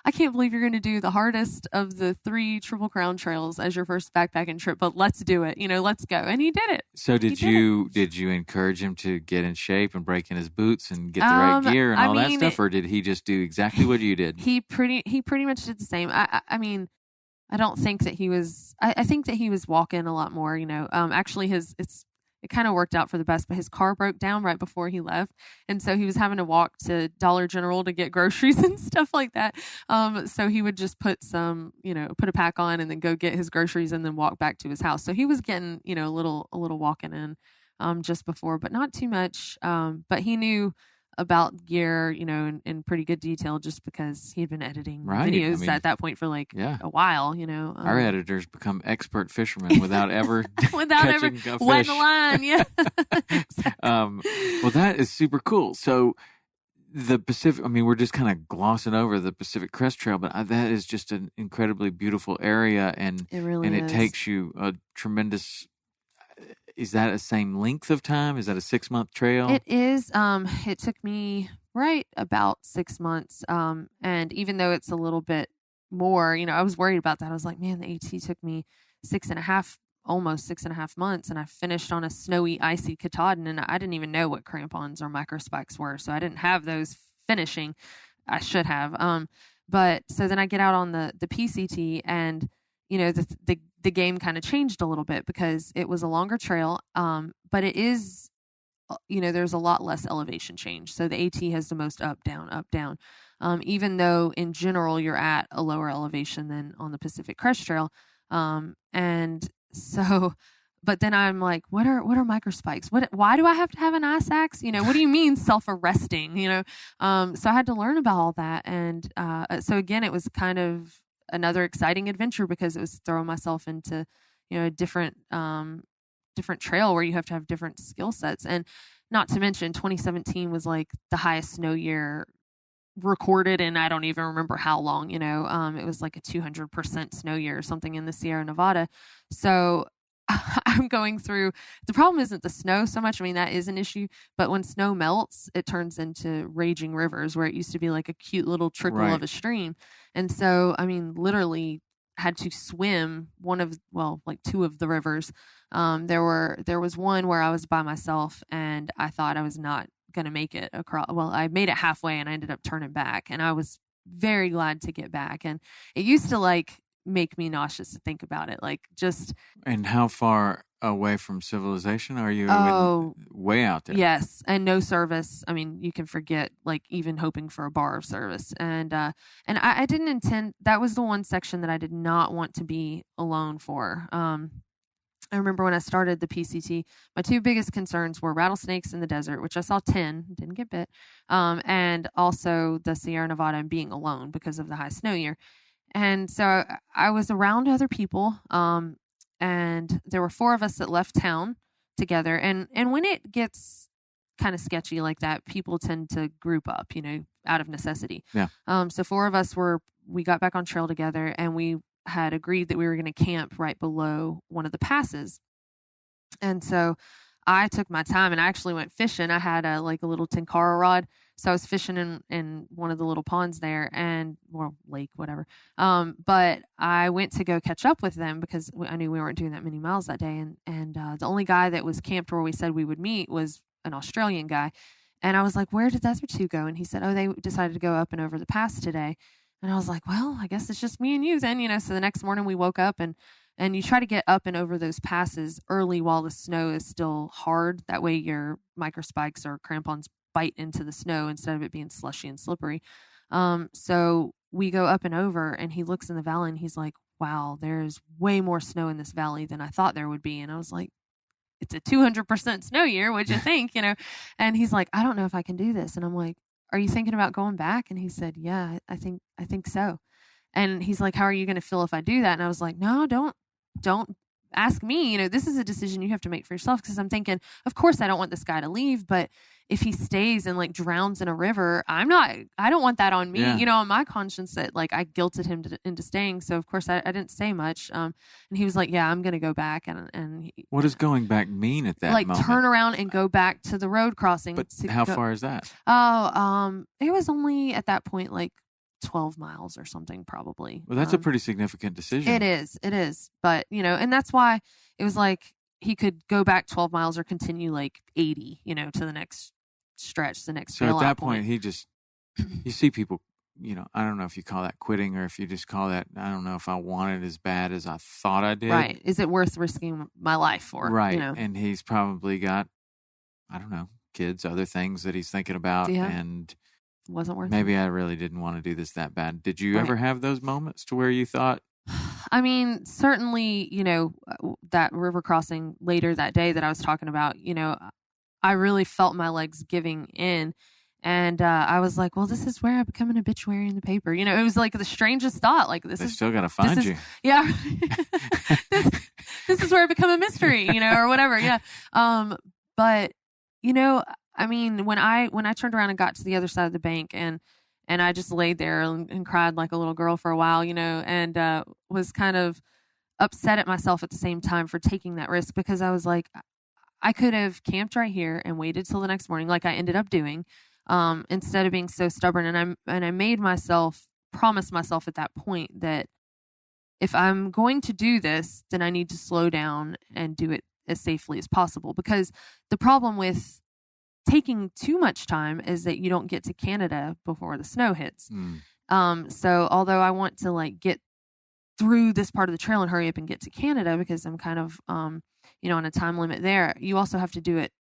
I can't believe you're going to do the hardest of the 3 Triple Crown trails as your first backpacking trip, but let's do it. Let's go. And he did it.
So did you encourage him to get in shape and break in his boots and get the right gear and all that stuff, or did he just do exactly what you did?
He pretty much did the same. I mean, I don't think that he was. I think that he was walking a lot more. Actually, it kind of worked out for the best. But his car broke down right before he left, and so he was having to walk to Dollar General to get groceries and stuff like that. So he would just put a pack on and then go get his groceries and then walk back to his house. So he was getting a little walking in just before, but not too much. But he knew about gear, in pretty good detail, just because he had been editing videos at that point for a while,
Our editors become expert fishermen without ever catching a fish.
Wetting the line, yeah. Exactly.
Well, that is super cool. So the Pacific, we're just kind of glossing over the Pacific Crest Trail, but that is just an incredibly beautiful area, and
it really
is. It takes you a tremendous. Is that a same length of time? Is that a 6-month trail?
It is. It took me right about 6 months. And even though it's a little bit more, I was worried about that. I was like, man, the AT took me almost 6.5 months. And I finished on a snowy, icy Katahdin, and I didn't even know what crampons or micro spikes were. So I didn't have those finishing. I should have. But so then I get out on the PCT, and the game kind of changed a little bit, because it was a longer trail. But it is, there's a lot less elevation change. So the AT has the most up, down. Even though in general you're at a lower elevation than on the Pacific Crest Trail. And so, but then I'm like, what are micro spikes? Why do I have to have an ice axe? What do you mean self-arresting? So I had to learn about all that. And so again, it was kind of another exciting adventure because it was throwing myself into, a different trail where you have to have different skill sets. And not to mention 2017 was like the highest snow year recorded, and I don't even remember how long, it was like a 200% snow year or something in the Sierra Nevada. So I'm going through, the problem isn't the snow so much. I mean, that is an issue, but when snow melts, it turns into raging rivers where it used to be like a cute little trickle of a stream. And so, I mean, literally had to swim two of the rivers. There was one where I was by myself and I thought I was not going to make it across. Well, I made it halfway and I ended up turning back, and I was very glad to get back. And it used to like make me nauseous to think about it. Like just.
And how far away from civilization are you? Way out there.
Yes. And no service. I mean, you can forget like even hoping for a bar of service. And I didn't intend, that was the one section that I did not want to be alone for. I remember when I started the PCT, my two biggest concerns were rattlesnakes in the desert, which I saw 10, didn't get bit, and also the Sierra Nevada and being alone because of the high snow year. And so I was around other people, and there were 4 of us that left town together. And when it gets kind of sketchy like that, people tend to group up, out of necessity.
Yeah.
So 4 of us we got back on trail together, and we had agreed that we were going to camp right below one of the passes. And so I took my time and I actually went fishing. I had a little tenkara rod. So I was fishing in one of the little ponds there lake, whatever. But I went to go catch up with them because I knew we weren't doing that many miles that day. And the only guy that was camped where we said we would meet was an Australian guy. And I was like, where did the other 2 go? And he said, they decided to go up and over the pass today. And I was like, well, I guess it's just me and you then, So the next morning we woke up and you try to get up and over those passes early while the snow is still hard. That way your microspikes or crampons bite into the snow instead of it being slushy and slippery. So we go up and over, and he looks in the valley and he's like, wow, there's way more snow in this valley than I thought there would be. And I was like, it's a 200% snow year. What'd you think? And he's like, I don't know if I can do this. And I'm like, are you thinking about going back? And he said, yeah, I think so. And he's like, how are you going to feel if I do that? And I was like, no, don't ask me. This is a decision you have to make for yourself. Because I'm thinking, of course, I don't want this guy to leave, but if he stays and like drowns in a river, I don't want that on me, on my conscience that like I guilted him into staying. So of course I didn't say much. And he was like, yeah, I'm going to go back. And
what does going back mean at that moment?
Like turn around and go back to the road crossing.
But how far is that?
It was only at that point, like 12 miles or something, probably.
Well, that's a pretty significant decision.
It is. But, and that's why it was like he could go back 12 miles or continue like 80, to the next stretch, the next
So at that point, he just, you see people, I don't know if you call that quitting or if you just call that, I don't know if I want it as bad as I thought I did.
Right. Is it worth risking my life for?
Right. And he's probably got, I don't know, kids, other things that he's thinking about.
Yeah.
And
wasn't worth
maybe
it.
I really didn't want to do this that bad. Did you ever have those moments to where you thought?
I mean, certainly, that river crossing later that day that I was talking about, I really felt my legs giving in. And I was like, well, this is where I become an obituary in the paper. It was like the strangest thought. Like, they
still got to find you.
Yeah. this is where I become a mystery, or whatever. Yeah. But, I mean, when I turned around and got to the other side of the bank and I just laid there and cried like a little girl for a while, and was kind of upset at myself at the same time for taking that risk, because I was like, I could have camped right here and waited till the next morning like I ended up doing, instead of being so stubborn. And I promised myself at that point that if I'm going to do this, then I need to slow down and do it as safely as possible. Because the problem with taking too much time is that you don't get to Canada before the snow hits. So although I want to like get through this part of the trail and hurry up and get to Canada because I'm kind of, on a time limit there, you also have to do it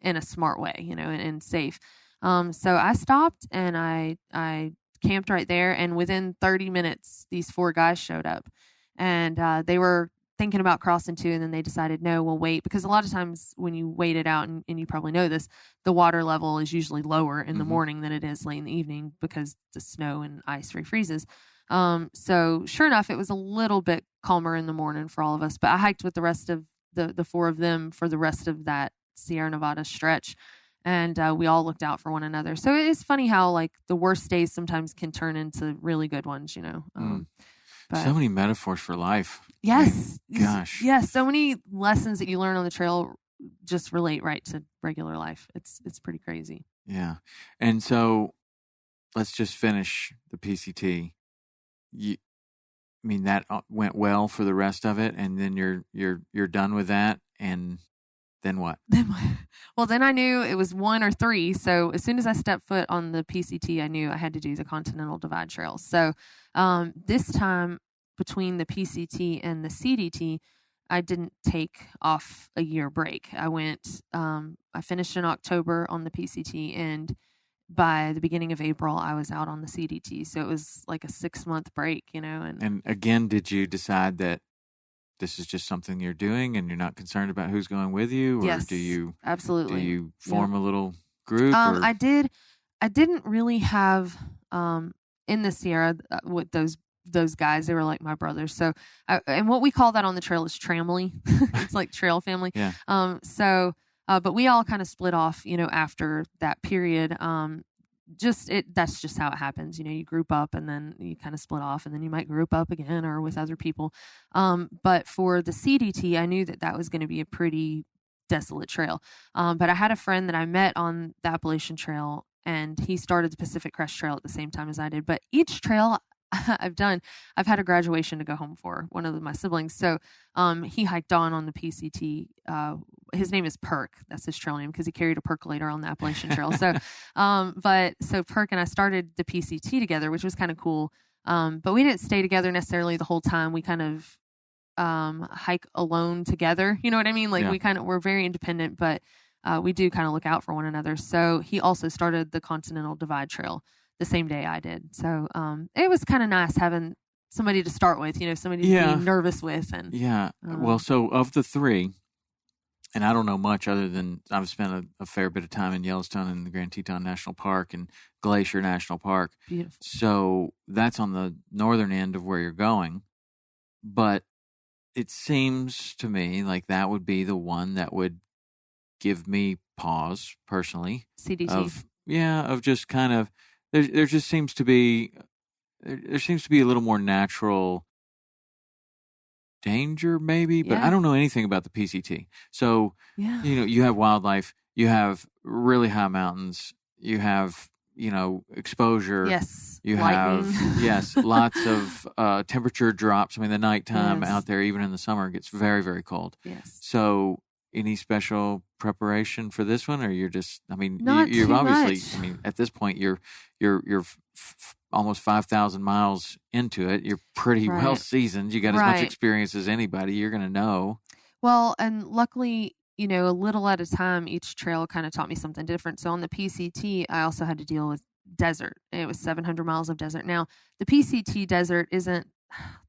in a smart way, and safe. So I stopped and I camped right there, and within 30 minutes, these 4 guys showed up, and they were thinking about crossing too, and then they decided, no, we'll wait, because a lot of times when you wait it out, and you probably know this, the water level is usually lower in the morning than it is late in the evening because the snow and ice refreezes. So sure enough, it was a little bit calmer in the morning for all of us, but I hiked with the rest of the four of them for the rest of that Sierra Nevada stretch. And we all looked out for one another. So it is funny how like the worst days sometimes can turn into really good ones, But,
so many metaphors for life.
Yes.
Gosh.
Yes. So many lessons that you learn on the trail just relate right to regular life. It's pretty crazy.
Yeah. And so let's just finish the PCT. That went well for the rest of it, and then you're done with that, and then what?
Well, then I knew it was 1 or 3. So as soon as I stepped foot on the PCT, I knew I had to do the Continental Divide Trail. So this time between the PCT and the CDT, I didn't take off a year break. I finished in October on the PCT, and by the beginning of April, I was out on the CDT. So it was like a 6-month break, And
again, did you decide that this is just something you're doing and you're not concerned about who's going with you? Or
yes,
do you
absolutely.
Do you form a little group?
I did. I didn't really have in the Sierra with those guys. They were like my brothers. So and what we call that on the trail is tramily. It's like trail family.
Yeah.
But we all kind of split off, after that period. That's just how it happens. You group up and then you kind of split off, and then you might group up again or with other people. But for the CDT, I knew that was going to be a pretty desolate trail. But I had a friend that I met on the Appalachian Trail, and he started the Pacific Crest Trail at the same time as I did. But each trail I've had a graduation to go home for, one of my siblings. So he hiked on the PCT. His name is Perk. That's his trail name because he carried a percolator on the Appalachian Trail. So Perk and I started the PCT together, which was kind of cool. But we didn't stay together necessarily the whole time. We kind of hike alone together. You know what I mean? Like we're very independent, but we do kind of look out for one another. So he also started the Continental Divide Trail the same day I did. So it was kind of nice having somebody to start with, somebody to be nervous with. And
well, so of the 3, and I don't know much other than I've spent a fair bit of time in Yellowstone and the Grand Teton National Park and Glacier National Park.
Beautiful.
So that's on the northern end of where you're going. But it seems to me like that would be the one that would give me pause personally.
CDT.
Of just kind of, there just seems to be, there seems to be a little more natural danger maybe, but I don't know anything about the PCT. So, you have wildlife, you have really high mountains, you have, exposure.
Yes.
You
lightning.
have, lots of temperature drops. I mean, the nighttime out there, even in the summer, gets very, very cold.
Yes.
So any special preparation for this one, or you're just,
Not
you've
too
obviously,
much.
At this point, you're almost 5,000 miles into it. You're pretty well seasoned. You got as much experience as anybody. You're going to know.
Well, and luckily, a little at a time, each trail kind of taught me something different. So on the PCT, I also had to deal with desert. It was 700 miles of desert. Now, the PCT desert isn't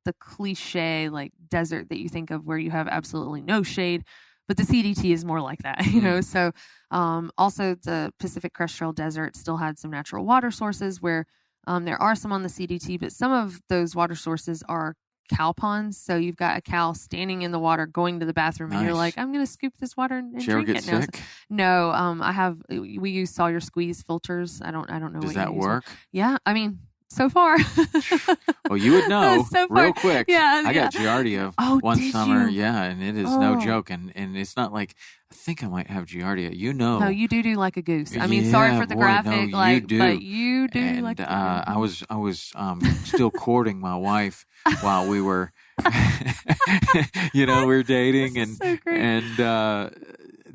the cliche like desert that you think of where you have absolutely no shade, but the CDT is more like that, So also the Pacific Crest Trail desert still had some natural water sources where there are some on the CDT, but some of those water sources are cow ponds. So you've got a cow standing in the water going to the bathroom, and you're like, I'm going to scoop this water and drink it now.
Sick?
No, we use Sawyer Squeeze filters. I don't know.
Does that work?
Yeah. So far.
Well, you would know real quick.
Yeah,
I got Giardia one summer. You? Yeah, and it is no joke. And it's not like, I think I might have Giardia.
No, you do like a goose. Sorry for the graphic,
you do.
But you do
and,
like a goose.
I was still courting my wife while we were, we were dating, and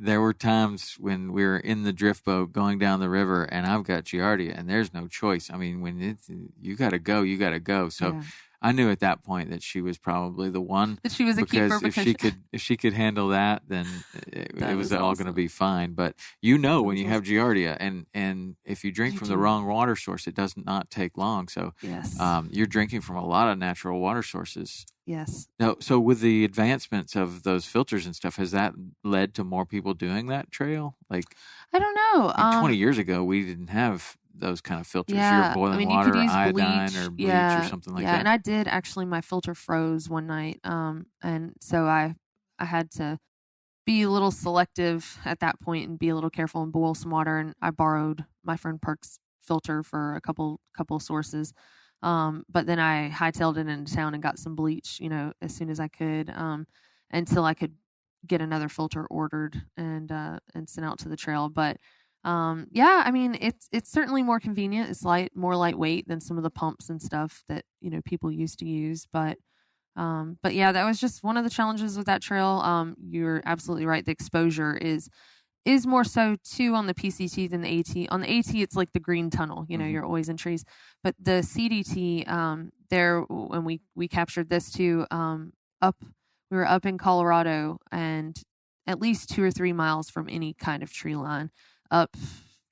there were times when we were in the drift boat going down the river, and I've got Giardia, and there's no choice. When you got to go, you got to go. So I knew at that point that she was probably the one.
That she was a keeper.
Because if she could handle that, then it was all going to be fine. But when you have Giardia, and if you drink from the wrong water source, it does not take long. So you're drinking from a lot of natural water sources.
Yes.
Now, so with the advancements of those filters and stuff, has that led to more people doing that trail? Like,
I don't know.
20 years ago, we didn't have those kind of filters.
Yeah.
Your boiling
you
water,
could use
iodine,
bleach.
or bleach
Yeah.
or something like
yeah.
that.
And I did actually, my filter froze one night. And so I had to be a little selective at that point and be a little careful and boil some water. And I borrowed my friend Perk's filter for a couple sources. But then I hightailed it into town and got some bleach, as soon as I could, until I could get another filter ordered and sent out to the trail. But yeah, I mean, it's certainly more convenient. It's more lightweight than some of the pumps and stuff that people used to use. But yeah, that was just one of the challenges with that trail. You're absolutely right. The exposure is more so too on the PCT than the AT. On the AT, it's like the green tunnel. You're always in trees. But the CDT, there, when we captured this too, we were up in Colorado and at least 2 or 3 miles from any kind of tree line, up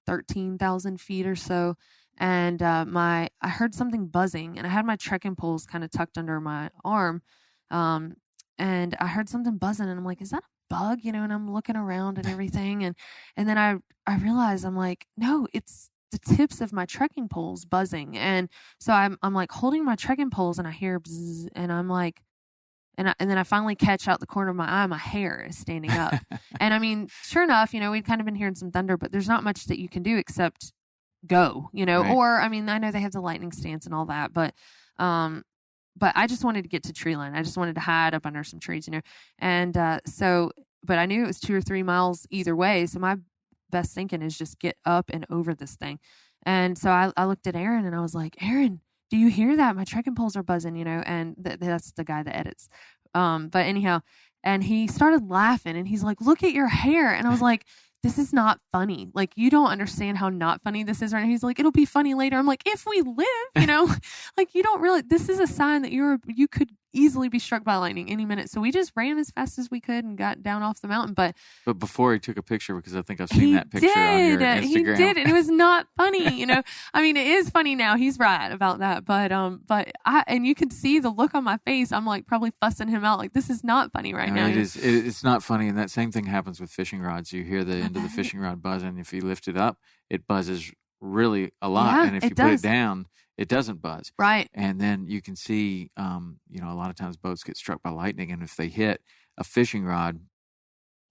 13,000 feet or so. And I heard something buzzing, and I had my trekking poles kind of tucked under my arm. And I heard something buzzing, and I'm like, is that a bug? And I'm looking around and everything. And then I realized, I'm like, no, it's the tips of my trekking poles buzzing. And so I'm like holding my trekking poles, and I hear bzzz, and I'm like, and then I finally catch out the corner of my eye, my hair is standing up. And I mean, sure enough, we'd kind of been hearing some thunder, but there's not much that you can do except go,
Right.
Or, I mean, I know they have the lightning stance and all that, but I just wanted to get to tree line. I just wanted to hide up under some trees, and but I knew it was 2 or 3 miles either way. So my best thinking is just get up and over this thing. And so I looked at Aaron, and I was like, Aaron, do you hear that? My trekking poles are buzzing, and that's the guy that edits. But anyhow, and he started laughing, and he's like, look at your hair. And I was like, this is not funny. Like, you don't understand how not funny this is right now. He's like, it'll be funny later. I'm like, if we live, like, you don't really, this is a sign that you could easily be struck by lightning any minute. So we just ran as fast as we could and got down off the mountain. But
before he took a picture, because I think I've seen that picture on your Instagram.
He did. And it was not funny, I mean, it is funny now. He's right about that. But and you could see the look on my face. I'm like probably fussing him out. Like, this is not funny right now.
It's not funny. And that same thing happens with fishing rods. You hear the end of the fishing rod buzzing. If you lift it up, it buzzes really a lot.
Yeah,
and if you put it down, it doesn't buzz.
Right.
And then you can see, a lot of times boats get struck by lightning, and if they hit a fishing rod,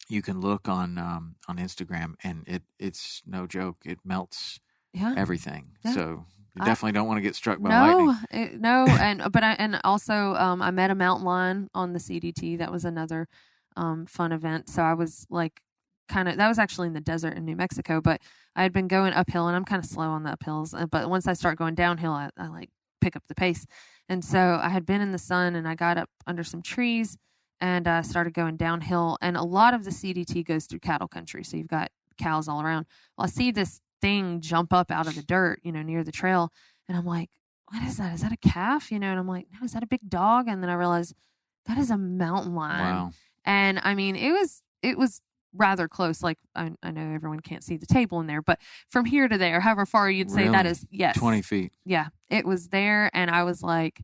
you can look on Instagram, and it's no joke. It melts everything. Yeah. So you definitely don't want to get struck by lightning.
And also I met a mountain lion on the CDT. That was another fun event. So I was like, that was actually in the desert in New Mexico, but I had been going uphill, and I'm kind of slow on the uphills. But once I start going downhill, I like pick up the pace. And so I had been in the sun, and I got up under some trees and started going downhill. And a lot of the CDT goes through cattle country. So you've got cows all around. Well, I see this thing jump up out of the dirt, near the trail. And I'm like, what is that? Is that a calf? And I'm like, no, is that a big dog? And then I realized that is a mountain lion.
Wow.
And I mean, it was rather close. Like, I know everyone can't see the table in there, but from here to there, however far you'd say that is, yes.
20 feet.
Yeah, it was there. And I was like,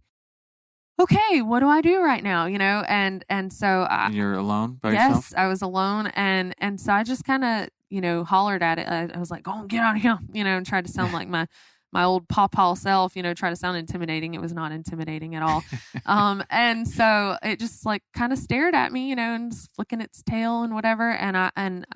okay, what do I do right now? And so
you're alone by yourself?
Yes, I was alone. And so I just kind of, hollered at it. I was like, go get out of here, and tried to sound like my old pawpaw self, try to sound intimidating. It was not intimidating at all. And so it just like kind of stared at me, and just flicking its tail and whatever. And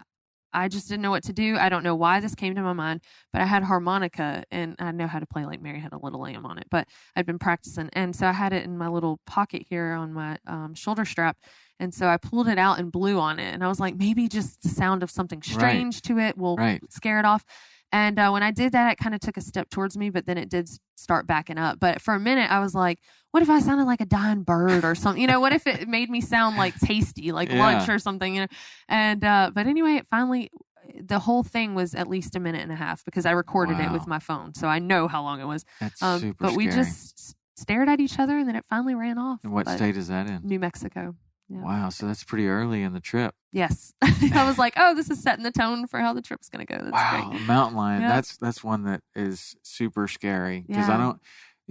I just didn't know what to do. I don't know why this came to my mind, but I had harmonica, and I know how to play like Mary Had a Little Lamb on it, but I'd been practicing. And so I had it in my little pocket here on my shoulder strap. And so I pulled it out and blew on it. And I was like, maybe just the sound of something strange to it will scare it off. And when I did that, it kind of took a step towards me, but then it did start backing up. But for a minute, I was like, what if I sounded like a dying bird or something? What if it made me sound like tasty, like lunch or something? And but anyway, it finally, the whole thing was at least a minute and a half because I recorded it with my phone. So I know how long it was.
That's super
But
scary.
We just stared at each other, and then it finally ran off.
And what state is that in?
New Mexico. Yeah.
Wow, so that's pretty early in the trip.
Yes. I was like, oh, this is setting the tone for how the trip's going to go. That's great.
A mountain lion,
Yeah.
that's one that is super scary because I don't,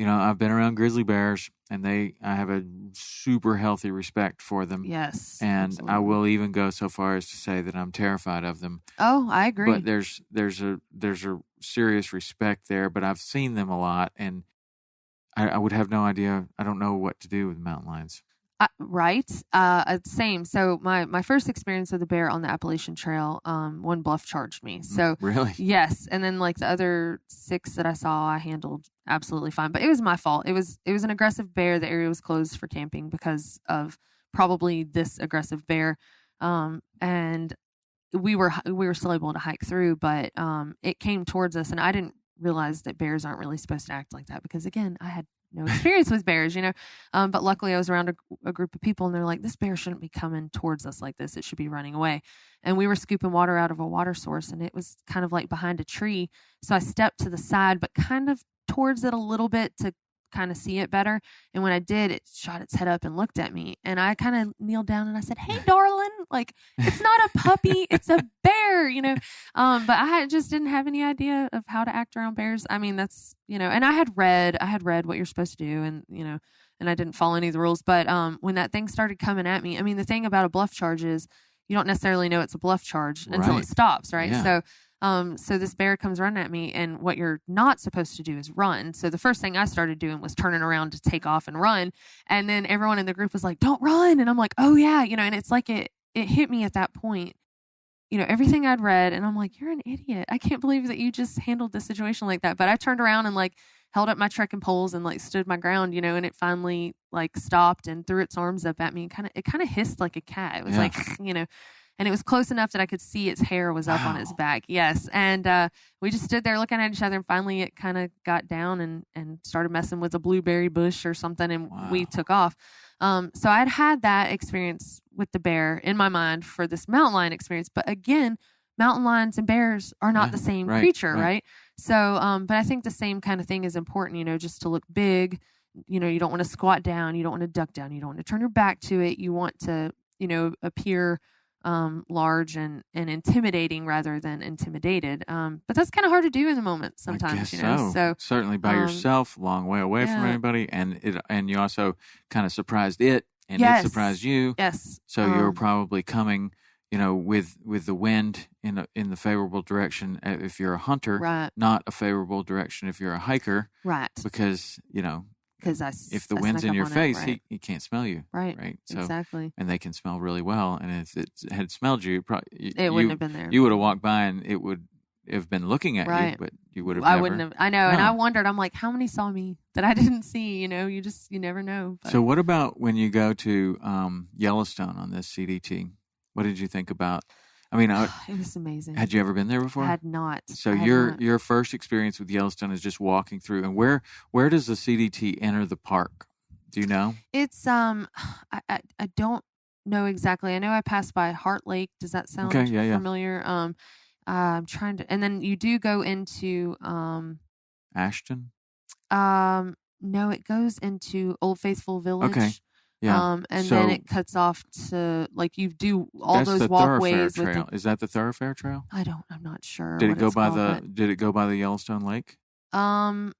I've been around grizzly bears, and I have a super healthy respect for them.
Yes.
And
absolutely.
I will even go so far as to say that I'm terrified of them.
Oh, I agree.
But there's a serious respect there, but I've seen them a lot, and I would have no idea. I don't know what to do with mountain lions.
Right. Same. So my first experience with a bear on the Appalachian Trail, one bluff charged me. So
really,
yes. And then like the other 6 that I saw, I handled absolutely fine, but it was my fault. It was an aggressive bear. The area was closed for camping because of probably this aggressive bear. And we were still able to hike through, but, it came towards us, and I didn't realize that bears aren't really supposed to act like that because again, I had no experience with bears, but luckily I was around a group of people, and they're like, this bear shouldn't be coming towards us like this. It should be running away. And we were scooping water out of a water source, and it was kind of like behind a tree. So I stepped to the side, but kind of towards it a little bit to kind of see it better. And when I did, it shot its head up and looked at me, and I kind of kneeled down and I said, hey darling, like, it's not a puppy, it's a bear, but I just didn't have any idea of how to act around bears. I mean, that's, and I had read what you're supposed to do, and and I didn't follow any of the rules, but when that thing started coming at me, I mean, the thing about a bluff charge is you don't necessarily know it's a bluff charge until it stops, right?
Yeah.
So this bear comes running at me, and what you're not supposed to do is run. So the first thing I started doing was turning around to take off and run. And then everyone in the group was like, don't run. And I'm like, oh yeah, and it's like it hit me at that point, everything I'd read, and I'm like, you're an idiot. I can't believe that you just handled this situation like that. But I turned around and like held up my trekking poles and like stood my ground, and it finally like stopped and threw its arms up at me, and it kind of hissed like a cat. It was like, and it was close enough that I could see its hair was up on its back. Yes. And we just stood there looking at each other, and finally it kind of got down and started messing with a blueberry bush or something, and we took off. So I'd had that experience with the bear in my mind for this mountain lion experience. But again, mountain lions and bears are not the same creature, right? So, but I think the same kind of thing is important, just to look big. You don't want to squat down. You don't want to duck down. You don't want to turn your back to it. You want to, appear large and intimidating rather than intimidated. But that's kind of hard to do in the moment sometimes,
So certainly by yourself, long way away from anybody, and you also kind of surprised it, and it surprised you.
Yes.
So you were probably coming, with the wind in the favorable direction if you're a hunter,
right?
Not a favorable direction if you're a hiker,
right?
Because if the
I
wind's in your face,
right.
he can't smell you.
Right. So, exactly.
And they can smell really well. And if it had smelled you,
it wouldn't have been there.
You would have walked by, and it would have been looking at you, but you would have
I wouldn't have. I know. No. And I wondered, I'm like, how many saw me that I didn't see? You never know. But.
So what about when you go to Yellowstone on this CDT? What did you think about? I mean,
it was amazing.
Had you ever been there before?
I had not.
So your first experience with Yellowstone is just walking through. And where does the CDT enter the park? Do you know?
It's I don't know exactly. I know I passed by Heart Lake. Does that sound familiar? I'm trying to, and then you do go into
Ashton.
No, it goes into Old Faithful Village.
Okay. Yeah.
And then it cuts off to like you do all those walkways.
Trail. Is that the Thoroughfare Trail?
I'm not sure.
Did it go by Did it go by the Yellowstone Lake?
I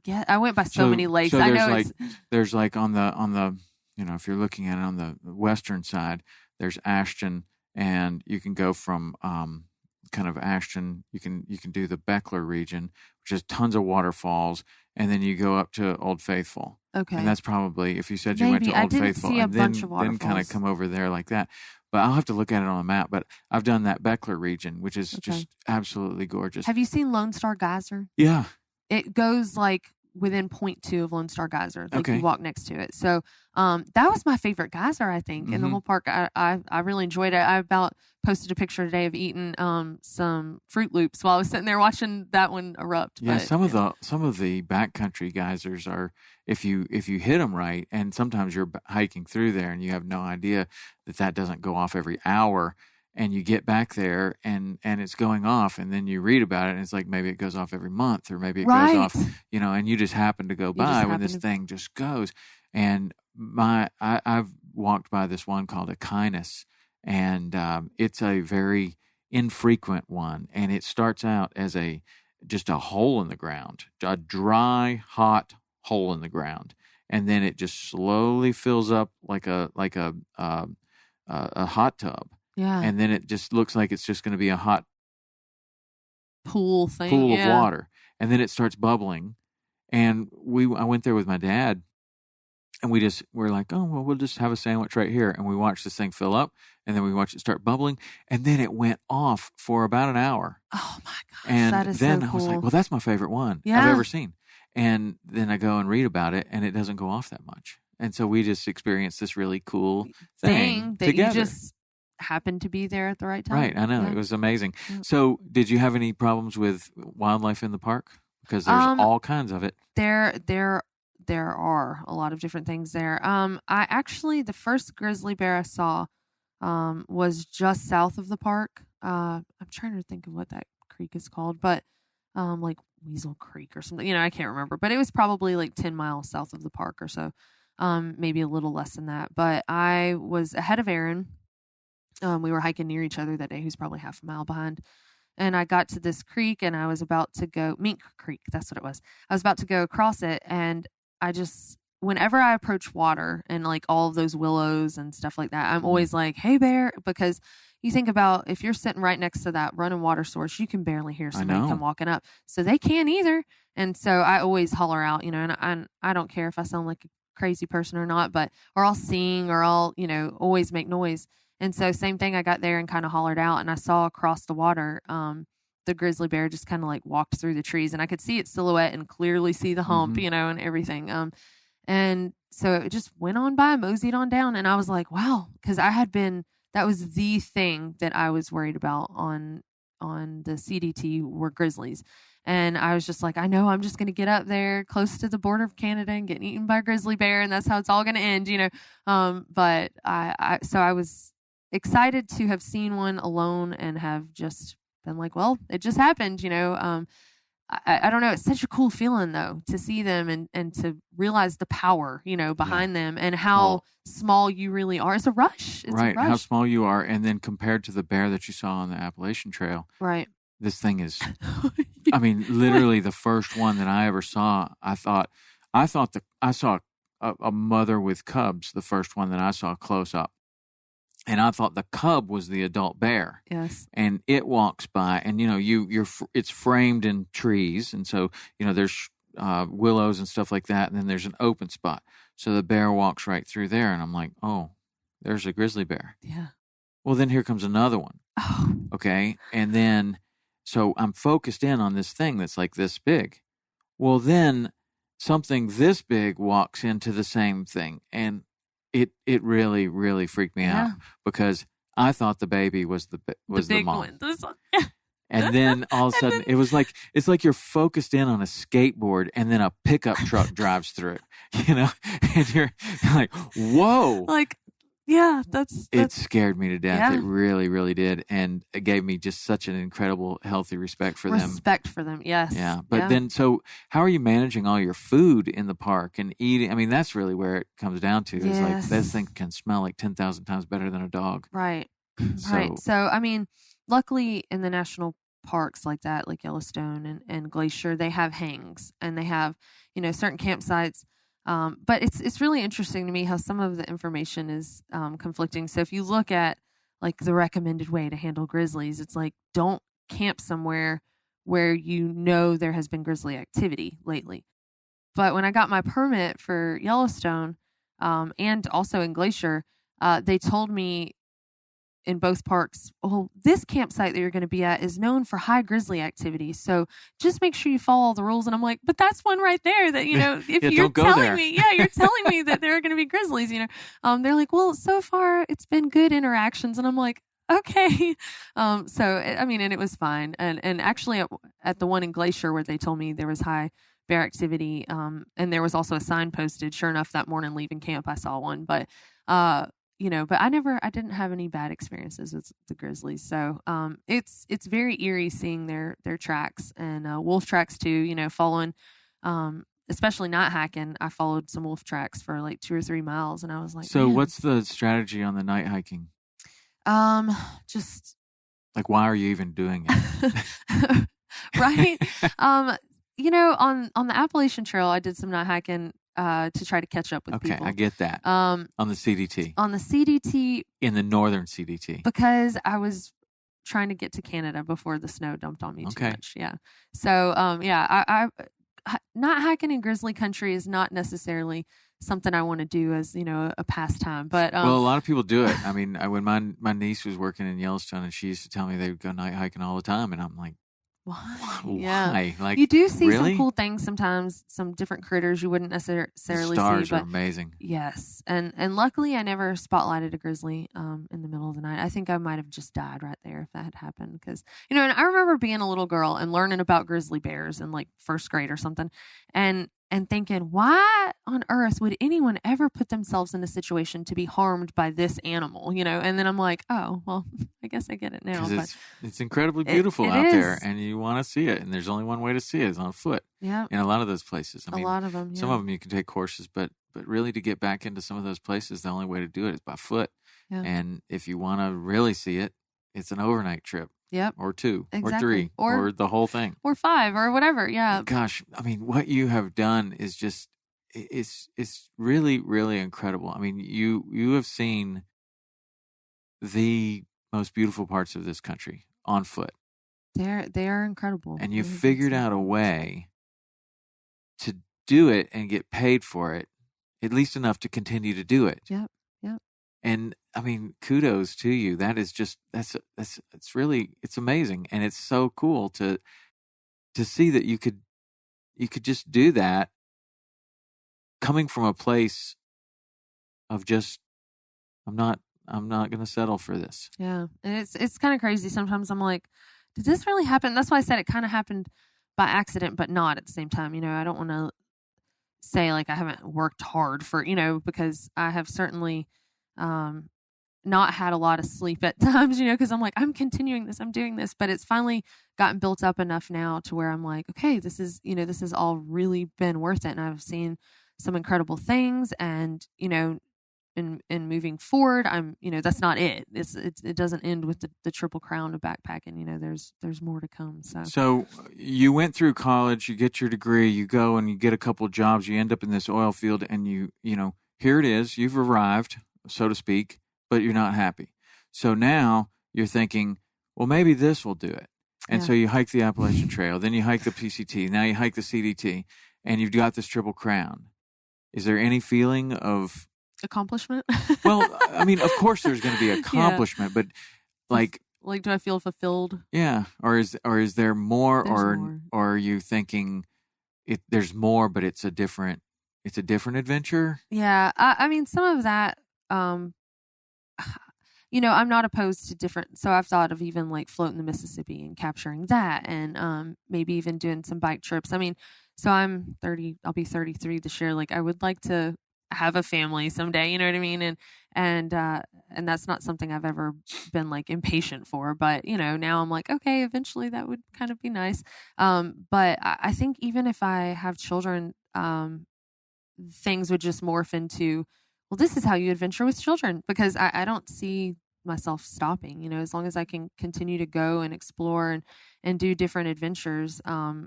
guess I went by so many lakes.
So
I know
there's like on the if you're looking at it on the western side, there's Ashton, and you can go from kind of Ashton. You can do the Beckler region, which is tons of waterfalls, and then you go up to Old Faithful.
Okay.
And that's probably, if you said you went to Old Faithful and then kind of come over there like that. But I'll have to look at it on a map. But I've done that Beckler region, which is just absolutely gorgeous.
Have you seen Lone Star Geyser?
Yeah.
It goes like within 0.2 of Lone Star Geyser. Like you walk next to it. So that was my favorite geyser, I think, in the whole park. I really enjoyed it. I about posted a picture today of eating some Fruit Loops while I was sitting there watching that one erupt.
Yeah, but, some of the backcountry geysers are, if you hit them right, and sometimes you're hiking through there and you have no idea that doesn't go off every hour. And you get back there and it's going off, and then you read about it, and it's like maybe it goes off every month, or maybe it goes off, and you just happen to go by when this thing just goes. And I've walked by this one called a Kindness, and it's a very infrequent one, and it starts out as just a hole in the ground, a dry, hot hole in the ground, and then it just slowly fills up like a hot tub.
Yeah.
And then it just looks like it's just going to be a hot
pool thing.
Pool of water. And then it starts bubbling. And I went there with my dad, and we're like, oh, well, we'll just have a sandwich right here. And we watched this thing fill up, and then we watched it start bubbling. And then it went off for about an hour.
Oh my gosh,
and
that is
then
so
I
cool.
was like, well, that's my favorite one I've ever seen. And then I go and read about it, and it doesn't go off that much. And so we just experienced this really cool thing
that
together.
You just happened to be there at the right time.
Right, I know. It was amazing. So did you have any problems with wildlife in the park? Because there's all kinds of it.
There are a lot of different things there. The first grizzly bear I saw was just south of the park. I'm trying to think of what that creek is called, but like Weasel Creek or something. I can't remember. But it was probably like 10 miles south of the park or so. Maybe a little less than that. But I was ahead of Aaron. We were hiking near each other that day. He was probably half a mile behind. And I got to this creek, and I was about to go, Mink Creek, that's what it was. I was about to go across it, and whenever I approach water and like all of those willows and stuff like that, I'm always like, hey, bear, because you think about if you're sitting right next to that running water source, you can barely hear somebody come walking up. So they can't either. And so I always holler out, and I don't care if I sound like a crazy person or not, or I'll sing or I'll, always make noise. And so same thing, I got there and kind of hollered out, and I saw across the water, the grizzly bear just kind of like walked through the trees, and I could see its silhouette and clearly see the hump, and everything. And so it just went on by, moseyed on down. And I was like, wow, because that was the thing that I was worried about on the CDT were grizzlies. And I was just like, I know I'm just going to get up there close to the border of Canada and get eaten by a grizzly bear, and that's how it's all going to end, But I was excited to have seen one alone and have just been like, well, it just happened, I don't know. It's such a cool feeling though, to see them and to realize the power, behind them and how small you really are. It's a rush. It's a rush.
How small you are. And then compared to the bear that you saw on the Appalachian Trail,
right?
This thing is, I mean, literally the first one that I ever saw, I thought I saw a mother with cubs, the first one that I saw close up. And I thought the cub was the adult bear.
Yes.
And it walks by, and it's framed in trees, and so there's willows and stuff like that, and then there's an open spot. So the bear walks right through there, and I'm like, oh, there's a grizzly bear.
Yeah.
Well, then here comes another one.
Oh.
Okay, and then so I'm focused in on this thing that's like this big. Well, then something this big walks into the same thing, and it really, really freaked me out because I thought the baby was the mom.
One.
And then all of a sudden it was like, it's like you're focused in on a skateboard and then a pickup truck drives through it, and you're like, whoa.
Like, yeah,
it scared me to death.
Yeah.
It really, really did. And it gave me just such an incredible, healthy respect for them.
Respect for them, yes.
Yeah. But then, so how are you managing all your food in the park and eating? I mean, that's really where it comes down to. Is like, this thing can smell like 10,000 times better than a dog.
Right. Right. So, I mean, luckily in the national parks like that, like Yellowstone and Glacier, they have hangs and they have, certain campsites. But it's really interesting to me how some of the information is conflicting. So if you look at like the recommended way to handle grizzlies, it's like, don't camp somewhere where there has been grizzly activity lately. But when I got my permit for Yellowstone and also in Glacier, they told me in both parks, well, this campsite that you're going to be at is known for high grizzly activity. So just make sure you follow all the rules. And I'm like, but that's one right there that, if you're telling me, you're telling me that there are going to be grizzlies, they're like, well, so far it's been good interactions. And I'm like, okay. And it was fine. And actually at the one in Glacier where they told me there was high bear activity, and there was also a sign posted, sure enough, that morning leaving camp, I saw one, but I didn't have any bad experiences with the grizzlies. So, it's very eerie seeing their tracks and, wolf tracks too, following, especially not hiking. I followed some wolf tracks for like 2 or 3 miles and I was like,
so what's the strategy on the night hiking?
Just
like, why are you even doing it?
Right. On the Appalachian Trail, I did some night hiking, to try to catch up with people.
Okay, I get that. On the CDT.
On the CDT.
In the northern CDT.
Because I was trying to get to Canada before the snow dumped on me too
Okay.
much. Yeah. So, I not hiking in grizzly country is not necessarily something I want to do as, a pastime. But
well, a lot of people do it. I mean, when my niece was working in Yellowstone, and she used to tell me they would go night hiking all the time, and I'm like,
why?
why? Like,
you do see
really?
some cool things sometimes, some different critters you wouldn't necessarily see.
Stars are
But
amazing.
yes, and luckily I never spotlighted a grizzly in the middle of the night. I think I might have just died right there if that had happened, because and I remember being a little girl and learning about grizzly bears in like first grade or something, and thinking, why on earth would anyone ever put themselves in a situation to be harmed by this animal? And then I'm like, oh well, I guess I get it now.
Because it's incredibly beautiful out there, and you want to see it, and there's only one way to see it, is on foot.
Yeah,
in a lot of those places. I mean,
a lot of them. Yeah.
Some of them you can take courses, but really to get back into some of those places, the only way to do it is by foot.
Yeah.
And if you want to really see it, it's an overnight trip.
Yep.
Or 2,
exactly.
or 3, or the whole thing,
or 5, or whatever. Yeah.
Gosh, I mean, what you have done is just it's really, really incredible. I mean, you have seen the most beautiful parts of this country on foot.
They are incredible.
And you've figured out a way to do it and get paid for it, at least enough to continue to do it.
Yep.
And I mean, kudos to you. That is just it's amazing, and it's so cool to see that you could just do that, coming from a place of just I'm not going to settle for this.
Yeah, and it's kind of crazy. Sometimes I'm like, did this really happen? That's why I said it kind of happened by accident, but not at the same time. I don't want to say like I haven't worked hard for, because I have certainly not had a lot of sleep at times, because I'm like, I'm continuing this, I'm doing this, but it's finally gotten built up enough now to where I'm like, okay, this is all really been worth it. And I've seen some incredible things, and, in moving forward, I'm, that's not it. It doesn't end with the Triple Crown of backpacking. There's more to come.
So you went through college, you get your degree, you go and you get a couple of jobs, you end up in this oil field, and here it is, you've arrived, so to speak, but you're not happy. So now you're thinking, well, maybe this will do it. And so you hike the Appalachian Trail, then you hike the PCT, now you hike the CDT, and you've got this Triple Crown. Is there any feeling of
accomplishment?
Well, I mean, of course there's going to be accomplishment, but like
do I feel fulfilled?
Yeah. Or is there more,
more.
Or are you thinking there's more, but it's a different adventure?
Yeah. I mean, some of that, I'm not opposed to different. So I've thought of even like floating the Mississippi and capturing that, and maybe even doing some bike trips. I mean, so I'm 30, I'll be 33 this year. Like, I would like to have a family someday, you know what I mean? And that's not something I've ever been like impatient for, but now I'm like, okay, eventually that would kind of be nice. But I think even if I have children, things would just morph into, well, this is how you adventure with children, because I don't see myself stopping, as long as I can continue to go and explore and do different adventures. I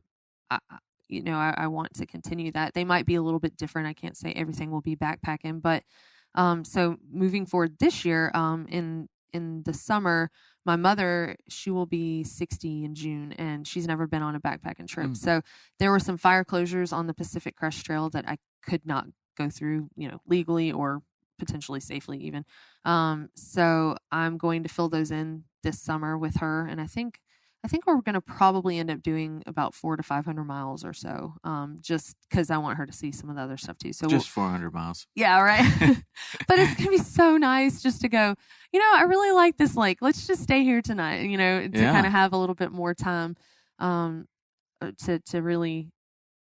want to continue that. They might be a little bit different. I can't say everything will be backpacking, but so moving forward this year, in the summer, my mother, she will be 60 in June, and she's never been on a backpacking trip. So there were some fire closures on the Pacific Crest Trail that I could not go through, legally or potentially safely even. So I'm going to fill those in this summer with her, and I think we're going to probably end up doing about 400 to 500 miles or so, just because I want her to see some of the other stuff too. So
just 400 miles.
Yeah, right. But it's going to be so nice just to go, I really like this lake. Let's just stay here tonight, to kind of have a little bit more time to really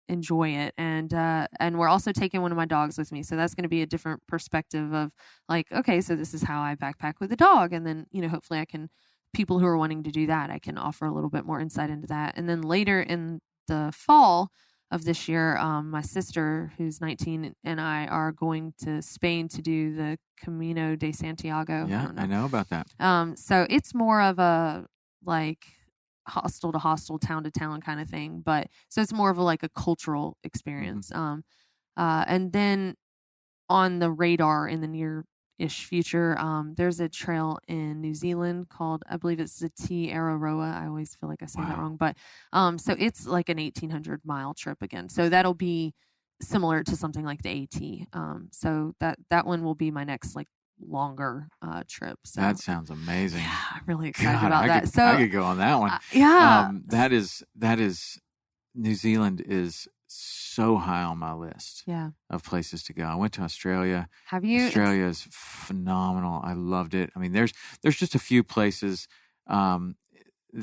enjoy it. And we're also taking one of my dogs with me. So that's going to be a different perspective of like, okay, so this is how I backpack with a dog. And then, hopefully people who are wanting to do that, I can offer a little bit more insight into that. And then later in the fall of this year, my sister, who's 19, and I are going to Spain to do the Camino de Santiago.
Yeah, I know about that.
So it's more of a like hostel to hostel, town to town kind of thing. But so it's more of a cultural experience. And then on the radar in the near ish future. There's a trail in New Zealand called, I believe it's the Te Araroa. I always feel like I say that wrong, but so it's like an 1,800-mile trip again. So that'll be similar to something like the AT. So that one will be my next like longer trip. So
that sounds amazing.
Yeah, I'm really excited about that.
I could go on that one. That is New Zealand is so high on my list of places to go. I went to Australia.
Have you?
Australia is phenomenal. I loved it. I mean, there's just a few places that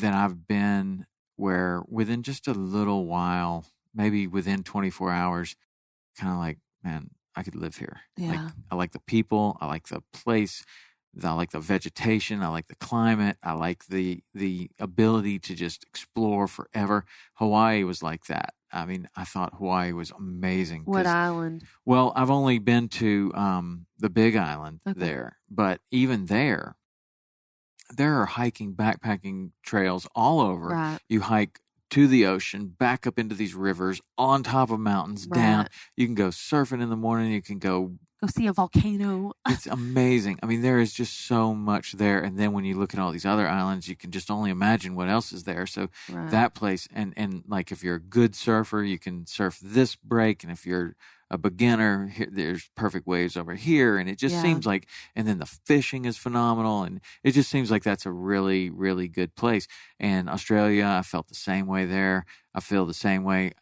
I've been where within just a little while, maybe within 24 hours, kind of like, man, I could live here.
Yeah.
Like, I like the people. I like the place. I like the vegetation. I like the climate. I like the ability to just explore forever. Hawaii was like that. I mean, I thought Hawaii was amazing.
What island?
Well, I've only been to the Big Island there, but even there are hiking, backpacking trails all over.
Right.
You hike to the ocean, back up into these rivers, on top of mountains, down. You can go surfing in the morning. You can go
see a volcano.
It's amazing. I mean, there is just so much there. And then when you look at all these other islands, you can just only imagine what else is there. So that place, and like if you're a good surfer, you can surf this break. And if you're a beginner, there's perfect waves over here. And it just seems like, and then the fishing is phenomenal. And it just seems like that's a really, really good place. And Australia, I felt the same way there. I feel the same way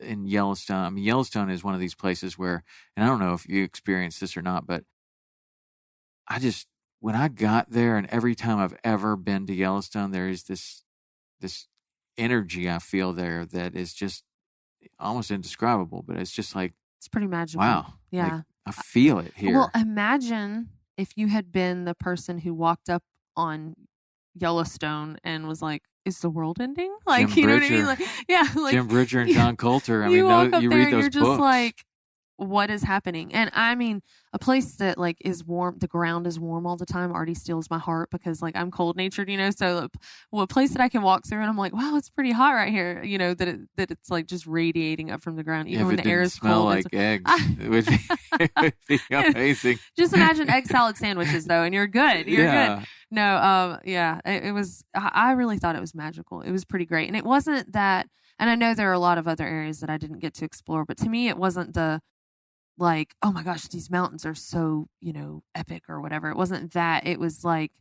in Yellowstone. I mean, Yellowstone is one of these places where, and I don't know if you experienced this or not, but when I got there, and every time I've ever been to Yellowstone, there is this energy I feel there that is just almost indescribable, but it's just like,
it's pretty magical.
Wow.
Yeah.
Like, I feel it here.
Well, imagine if you had been the person who walked up on Yellowstone and was like, is the world ending? Like,
Jim
you know
Bridger.
what I mean? Like, like
Jim Bridger and John Coulter. I
you
mean,
walk up
you
there
read
and
those
you're
books.
just like, what is happening? And I mean, a place that like is warm, the ground is warm all the time already steals my heart, because like I'm cold natured, so a place that I can walk through and I'm like, wow, it's pretty hot right here, that it's like just radiating up from the ground, even when the air is
smell
cold.
Like eggs. It would be amazing.
Just imagine egg salad sandwiches though, and you're good. Good. No, it was, I really thought it was magical. It was pretty great. And it wasn't that, and I know there are a lot of other areas that I didn't get to explore, but to me, it wasn't the, like, oh my gosh, these mountains are so, epic or whatever. It wasn't that. It was like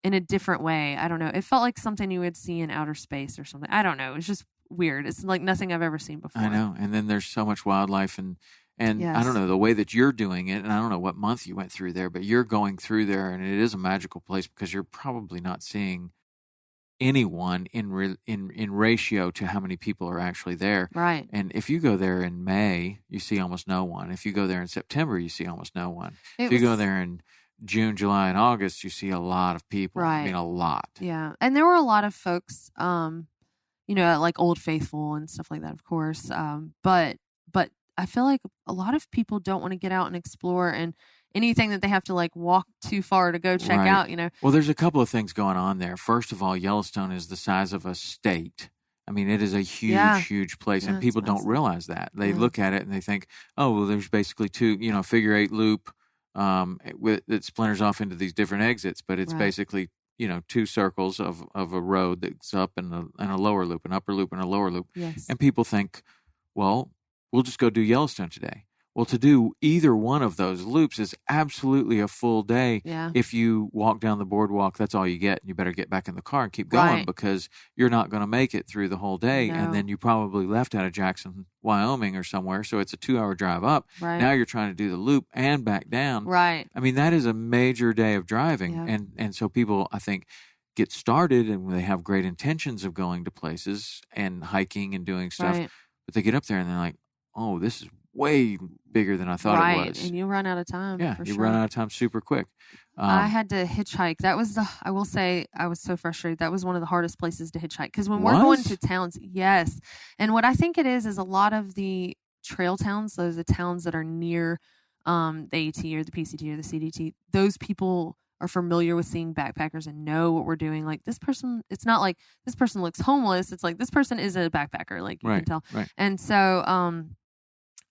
in a different way. I don't know. It felt like something you would see in outer space or something. I don't know. It was just weird. It's like nothing I've ever seen before.
I know. And then there's so much wildlife and
yes.
I don't know the way that you're doing it. And I don't know what month you went through there, but you're going through there, and it is a magical place because you're probably not seeing anyone in ratio to how many people are actually there.
Right.
And if you go there in May, you see almost no one. If you go there in September, you see almost no one. If you go there in June, July, and August, you see a lot of people.
Right.
I mean, a lot.
Yeah. And there were a lot of folks, like Old Faithful and stuff like that, of course. But I feel like a lot of people don't want to get out and explore, and anything that they have to like walk too far to go check out,
Well, there's a couple of things going on there. First of all, Yellowstone is the size of a state. I mean, it is a huge place, and people don't realize that. They look at it and they think, oh, well, there's basically two, figure eight loop that splinters off into these different exits, but it's basically, two circles of a road that's up and a lower loop, an upper loop and a lower loop.
Yes.
And people think, well, we'll just go do Yellowstone today. Well, to do either one of those loops is absolutely a full day.
Yeah.
If you walk down the boardwalk, that's all you get. You better get back in the car and keep going because you're not going to make it through the whole day.
No.
And then you probably left out of Jackson, Wyoming or somewhere. So it's a 2-hour drive up.
Right.
Now you're trying to do the loop and back down.
Right.
I mean, that is a major day of driving.
Yeah.
And so people, I think, get started and they have great intentions of going to places and hiking and doing stuff.
Right.
But they get up there and they're like, oh, this is way bigger than I thought it was.
And you run out of time.
Yeah,
for
you
sure.
run out of time super quick.
I had to hitchhike. That was I will say, I was so frustrated. That was one of the hardest places to hitchhike. Because when we're going to towns, yes. And what I think it is a lot of the trail towns, those are the towns that are near the AT or the PCT or the CDT, those people are familiar with seeing backpackers and know what we're doing. Like this person, it's not like this person looks homeless. It's like this person is a backpacker. Like you can tell.
Right.
And so,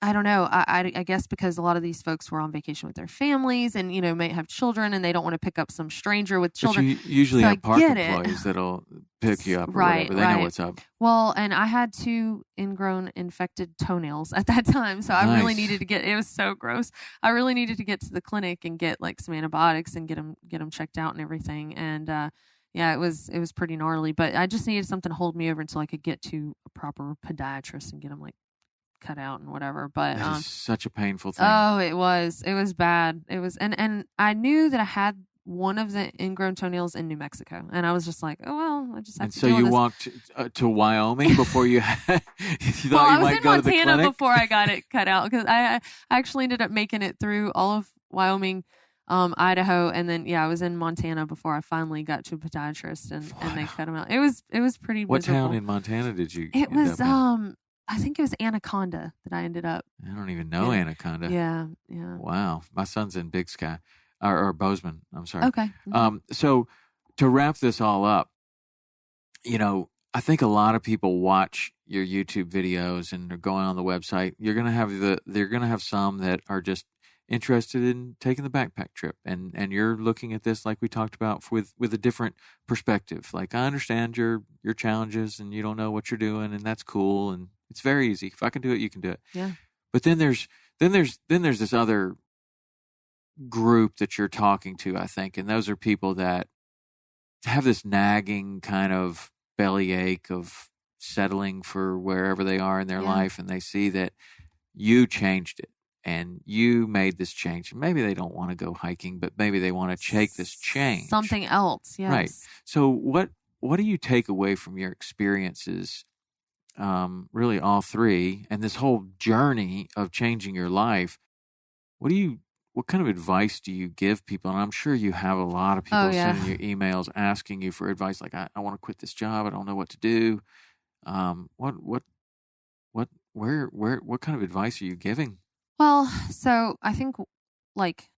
I don't know. I guess because a lot of these folks were on vacation with their families and, may have children and they don't want to pick up some stranger with children.
But you usually
So
have
I
park
get
employees that'll pick you up or
Right,
whatever. They know
right.
what's up.
Well, and I had 2 ingrown infected toenails at that time. So I really
Nice.
needed to it was so gross. I really needed to get to the clinic and get like some antibiotics and get them checked out and everything. And, yeah, it was pretty gnarly, but I just needed something to hold me over until I could get to a proper podiatrist and get them like cut out and whatever. But
That is such a painful thing.
oh, it was bad. It was, and I knew that I had one of the ingrown toenails in New Mexico, and I was just like, oh well, I just have
And
to.
so
deal
you
with this.
walked to Wyoming before you thought
Well,
you
I was
might
in
go to the
Montana
clinic?
before I got it cut out because I actually ended up making it through all of Wyoming, Idaho, and then I was in Montana before I finally got to a podiatrist and they cut them out. It was pretty.
What
miserable.
town in Montana did you?
It
end
was
up in?
I think it was Anaconda that I ended up.
I don't even know
Yeah.
Anaconda.
Yeah.
Wow, my son's in Big Sky, or Bozeman. I'm sorry.
Okay.
So to wrap this all up, I think a lot of people watch your YouTube videos and they're going on the website. They're gonna have some that are just interested in taking the backpack trip, and you're looking at this like we talked about with a different perspective. Like, I understand your challenges and you don't know what you're doing, and that's cool, and it's very easy. If I can do it, you can do it.
Yeah.
But then there's this other group that you're talking to, I think, and those are people that have this nagging kind of bellyache of settling for wherever they are in their life, and they see that you changed it and you made this change. Maybe they don't want to go hiking, but maybe they want to take this change.
Something else, yes.
Right. So what do you take away from your experiences, really all 3, and this whole journey of changing your life? What kind of advice do you give people? And I'm sure you have a lot of people sending you emails asking you for advice. Like, I want to quit this job. I don't know what to do. What kind of advice are you giving?
Well, so I think like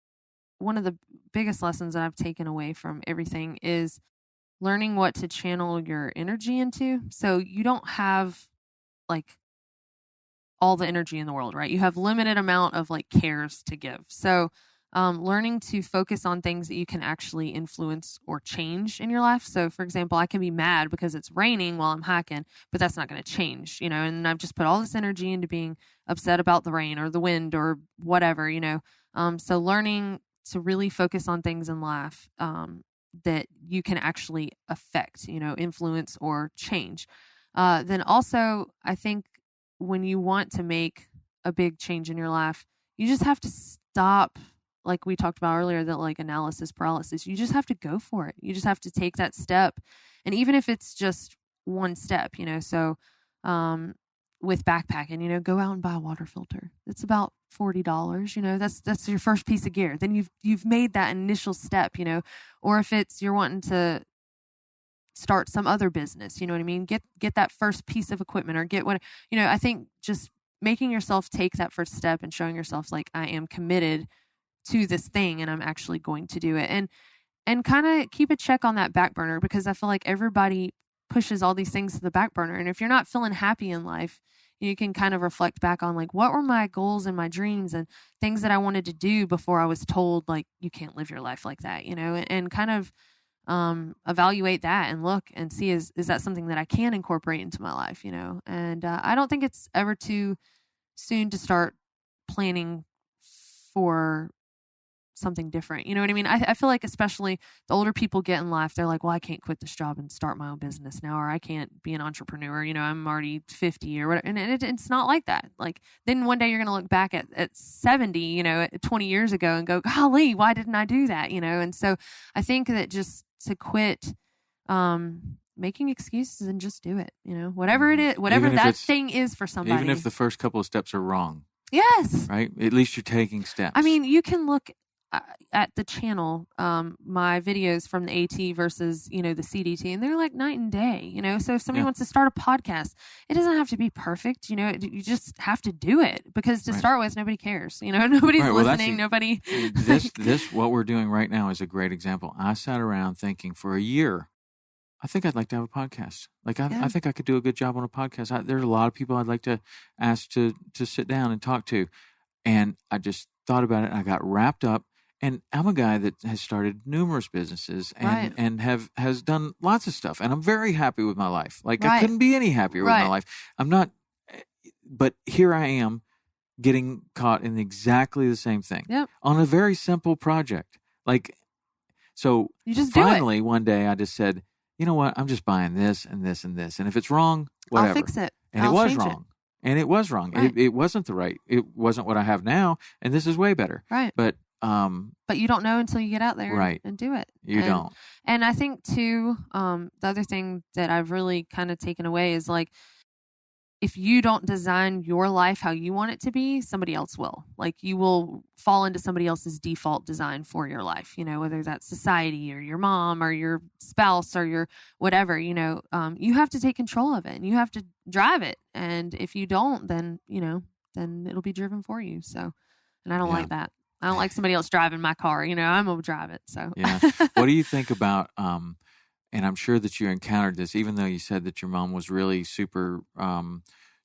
one of the biggest lessons that I've taken away from everything is learning what to channel your energy into. So you don't have like all the energy in the world, right? You have limited amount of like cares to give. So learning to focus on things that you can actually influence or change in your life. So for example, I can be mad because it's raining while I'm hiking, but that's not going to change, and I've just put all this energy into being upset about the rain or the wind or whatever, so learning to really focus on things in life that you can actually affect, influence or change. Then also, I think when you want to make a big change in your life, you just have to stop, like we talked about earlier, that like analysis paralysis. You just have to go for it. You just have to take that step. And even if it's just one step, so with backpacking, go out and buy a water filter. It's about $40, that's your first piece of gear. Then you've made that initial step, or if it's you're wanting to start some other business, you know what I mean? Get that first piece of equipment or get what, I think just making yourself take that first step and showing yourself like, I am committed to this thing and I'm actually going to do it. And kind of keep a check on that back burner, because I feel like everybody pushes all these things to the back burner. And if you're not feeling happy in life, you can kind of reflect back on like, what were my goals and my dreams and things that I wanted to do before I was told like, you can't live your life like that, and kind of evaluate that and look and see, is that something that I can incorporate into my life, and I don't think it's ever too soon to start planning for something different. You know what I mean? I feel like especially the older people get in life, they're like, well, I can't quit this job and start my own business now, or I can't be an entrepreneur, I'm already 50 or whatever. And it's not like that. Like then one day you're going to look back at 70, 20 years ago and go, golly, why didn't I do that? And so I think that just to quit making excuses and just do it, whatever it is, whatever that thing is for somebody.
Even if the first couple of steps are wrong.
Yes.
Right? At least you're taking steps.
I mean, you can look at the channel, my videos from the AT versus, the CDT, and they're like night and day, so if somebody wants to start a podcast, it doesn't have to be perfect, you just have to do it, because to start with, nobody cares, nobody's listening, nobody.
This, what we're doing right now is a great example. I sat around thinking for a year, I think I'd like to have a podcast. Like,
Yeah.
I think I could do a good job on a podcast. There's a lot of people I'd like to ask to sit down and talk to. And I just thought about it and I got wrapped up. And I'm a guy that has started numerous businesses
Right.
and has done lots of stuff. And I'm very happy with my life. Like, I
Right.
couldn't be any happier with my
Right.
life. I'm not, but here I am getting caught in exactly the same thing.
Yep.
On a very simple project. Like, so
You just do it.
finally one day I just said, you know what? I'm just buying this and this and this. And if it's wrong, whatever.
I'll fix it.
And
I'll
it was
change
wrong. And it was wrong.
Right.
It wasn't it wasn't what I have now. And this is way better.
Right.
But
you don't know until you get out there
Right.
and do it.
You don't.
And I think too, the other thing that I've really kind of taken away is like, if you don't design your life how you want it to be, somebody else will. Like, you will fall into somebody else's default design for your life, you know, whether that's society or your mom or your spouse or your whatever, you know, you have to take control of it and you have to drive it. And if you don't, then, you know, then it'll be driven for you. So, and I don't like that. I don't like somebody else driving my car, you know, I'm going to drive it. So,
yeah. What do you think about, and I'm sure that you encountered this, even though you said that your mom was really super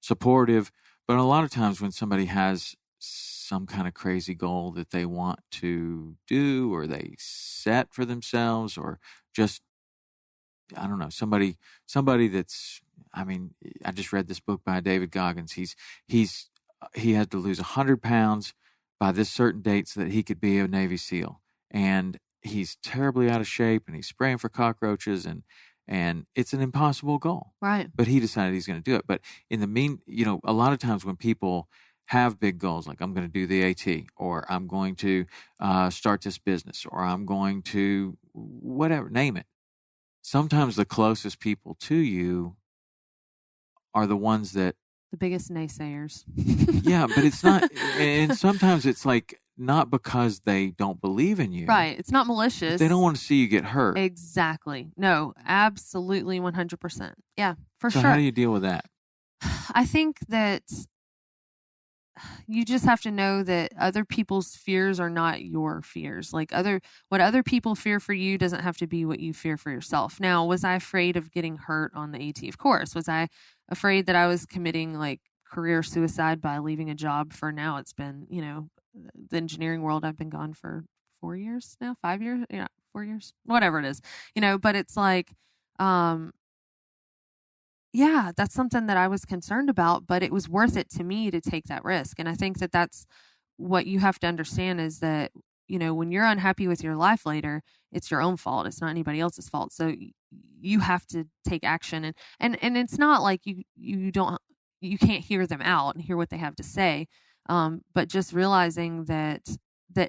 supportive. But a lot of times when somebody has some kind of crazy goal that they want to do or they set for themselves or just, I don't know, somebody that's, I mean, I just read this book by David Goggins. He had to lose 100 pounds by this certain date so that he could be a Navy SEAL. And he's terribly out of shape and he's spraying for cockroaches and it's an impossible goal.
Right.
But he decided he's going to do it. But in the you know, a lot of times when people have big goals, like I'm going to do the AT or I'm going to start this business or I'm going to whatever, name it. Sometimes the closest people to you are the ones that
the biggest naysayers.
Yeah, but it's not, and sometimes it's like not because they don't believe in you.
Right. It's not malicious.
They don't want to see you get hurt.
Exactly. No, absolutely 100%. Yeah, for
So
sure.
how do you deal with that?
I think that you just have to know that other people's fears are not your fears. Like what other people fear for you doesn't have to be what you fear for yourself. Now, was I afraid of getting hurt on the AT? Of course. Was I afraid that I was committing like career suicide by leaving a job for now? It's been, you know, the engineering world. I've been gone for 4 years now, 5 years, 4 years, whatever it is, you know, but it's like, yeah, that's something that I was concerned about, but it was worth it to me to take that risk. And I think that that's what you have to understand is that, you know, when you're unhappy with your life later, it's your own fault. It's not anybody else's fault. So you have to take action and it's not like you can't hear them out and hear what they have to say. But just realizing that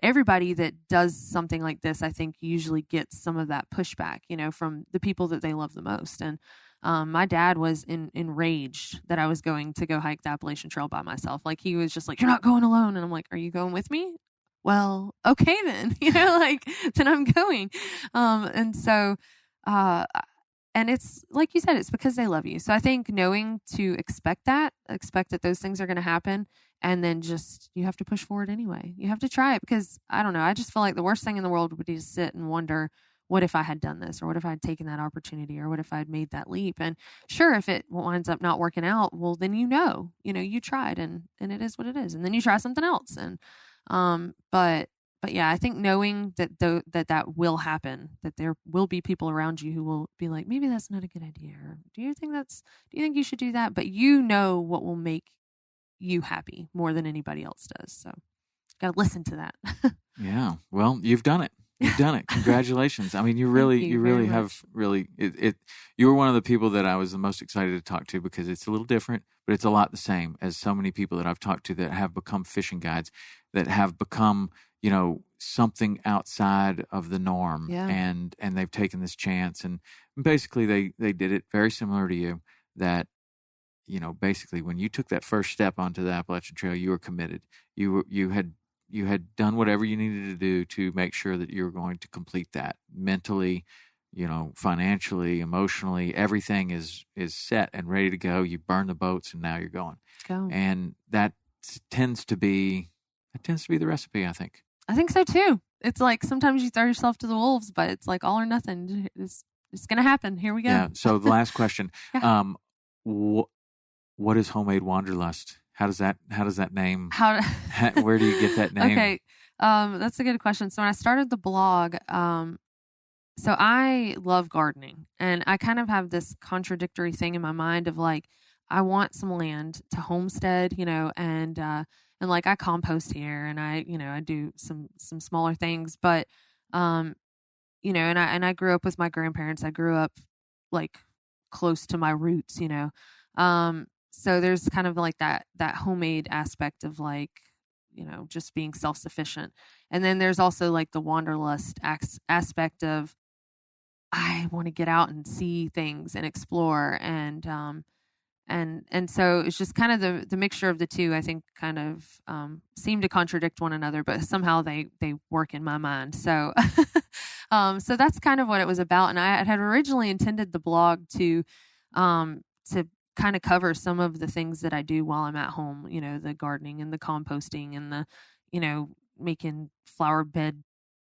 everybody that does something like this, I think usually gets some of that pushback, you know, from the people that they love the most. And my dad was enraged that I was going to go hike the Appalachian Trail by myself. Like, he was just like, "You're not going alone." And I'm like, "Are you going with me?" "Well, okay then," you know, like, then I'm going. And so, and it's like you said, it's because they love you. So I think knowing to expect that those things are going to happen, and then just, you have to push forward anyway. You have to try it because, I don't know, I just feel like the worst thing in the world would be to sit and wonder, what if I had done this? Or what if I had taken that opportunity? Or what if I had made that leap? And sure, if it winds up not working out, well, then you tried and it is what it is. And then you try something else. And, but yeah, I think knowing that that will happen, that there will be people around you who will be like, maybe that's not a good idea. Or do you think you should do that? But you know what will make you happy more than anybody else does. So got to listen to that.
Yeah. Well, you've done it. You've done it. Congratulations. I mean, you really have really, you were one of the people that I was the most excited to talk to because it's a little different, but it's a lot the same as so many people that I've talked to that have become fishing guides, that have become, you know, something outside of the norm.
Yeah.
And they've taken this chance. And basically they did it very similar to you, that, you know, basically when you took that first step onto the Appalachian Trail, you were committed. You had done whatever you needed to do to make sure that you were going to complete that mentally, you know, financially, emotionally. Everything is set and ready to go. You burn the boats and now you're going.
Go.
And that tends to be the recipe, I think.
I think so too. It's like sometimes you throw yourself to the wolves, but it's like all or nothing. Just it's going to happen. Here we go.
Yeah. So the last question,
Yeah.
What is Homemade Wanderlust? How does that name, where do you get that name?
Okay. That's a good question. So when I started the blog, so I love gardening, and I kind of have this contradictory thing in my mind of like, I want some land to homestead, and like I compost here, and I do some smaller things, but, and I grew up with my grandparents. I grew up like close to my roots, so there's kind of like that homemade aspect of like, just being self-sufficient. And then there's also like the wanderlust aspect of, I want to get out and see things and explore. And so it's just kind of the mixture of the two, I think, kind of seem to contradict one another, but somehow they work in my mind. So, so that's kind of what it was about. And I had originally intended the blog to kind of cover some of the things that I do while I'm at home, the gardening and the composting and the, making flower bed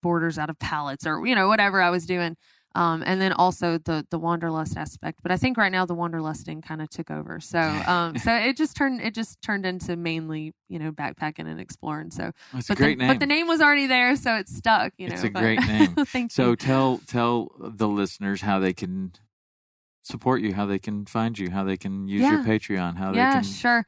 borders out of pallets or, whatever I was doing. And then also the wanderlust aspect. But I think right now the wanderlusting kind of took over. So so it just turned into mainly, backpacking and exploring. So
it's a great name.
But the name was already there, so it stuck,
It's a great name.
Thank
you.
So
tell the listeners how they can support you, how they can find you, how they can use your Patreon, how they can.
Yeah, sure.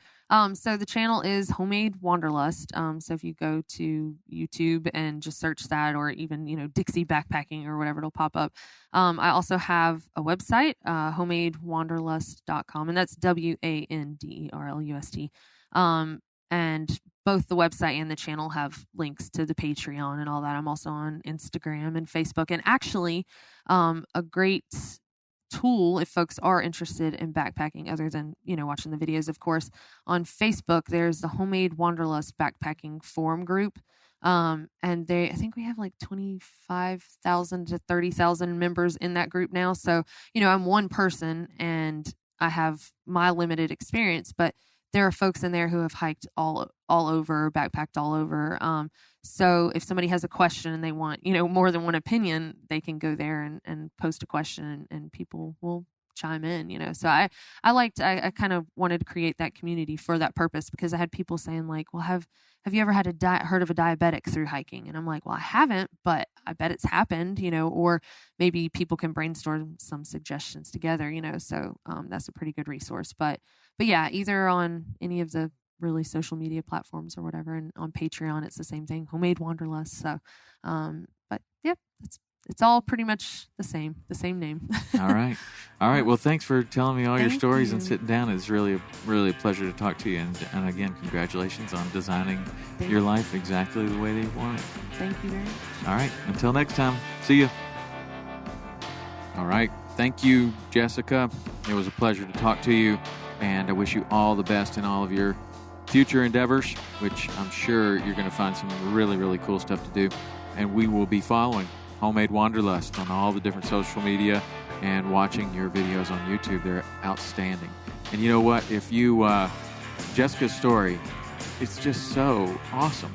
So the channel is Homemade Wanderlust. So if you go to YouTube and just search that, or even, Dixie backpacking or whatever, it'll pop up. I also have a website, homemadewanderlust.com, and that's WANDERLUST. And both the website and the channel have links to the Patreon and all that. I'm also on Instagram and Facebook, and actually, a great tool if folks are interested in backpacking other than watching the videos, of course. On Facebook there's the Homemade Wanderlust backpacking forum group, and I think we have like 25,000 to 30,000 members in that group now. So I'm one person and I have my limited experience, but there are folks in there who have hiked all over, backpacked all over. So if somebody has a question and they want, more than one opinion, they can go there and post a question and people will chime in, So I kind of wanted to create that community for that purpose, because I had people saying like, well, have you ever had heard of a diabetic through hiking? And I'm like, well, I haven't, but I bet it's happened, or maybe people can brainstorm some suggestions together, so that's a pretty good resource. But yeah, either on any of the really social media platforms or whatever, and on Patreon it's the same thing, Homemade Wanderlust. So but yeah, it's all pretty much the same name. All
right well, thanks for telling me all your stories and sitting down. It's really a pleasure to talk to you, and again, congratulations on designing your life exactly the way that you want it.
Thank you very much.
All right, until next time, see you. All right, thank you, Jessica. It was a pleasure to talk to you, and I wish you all the best in all of your future endeavors, which I'm sure you're going to find some really, really cool stuff to do. And we will be following Homemade Wanderlust on all the different social media and watching your videos on YouTube. They're outstanding. And you know what? If you, Jessica's story, it's just so awesome.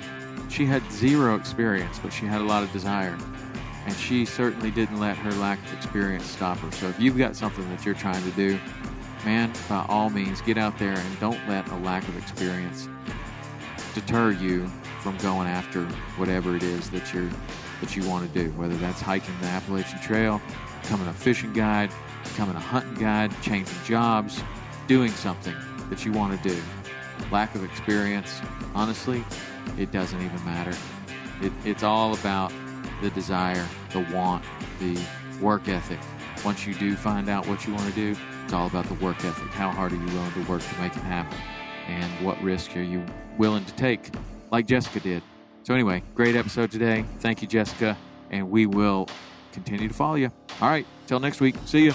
She had zero experience, but she had a lot of desire. And she certainly didn't let her lack of experience stop her. So if you've got something that you're trying to do, man, by all means, get out there and don't let a lack of experience deter you from going after whatever it is that you want to do, whether that's hiking the Appalachian Trail, becoming a fishing guide, becoming a hunting guide, changing jobs, doing something that you want to do. Lack of experience, honestly, it doesn't even matter. It's all about the desire, the want, the work ethic. Once you do find out what you want to do, it's all about the work ethic. How hard are you willing to work to make it happen? And what risk are you willing to take, like Jessica did? So anyway, great episode today. Thank you, Jessica, and we will continue to follow you. All right, till next week. See you.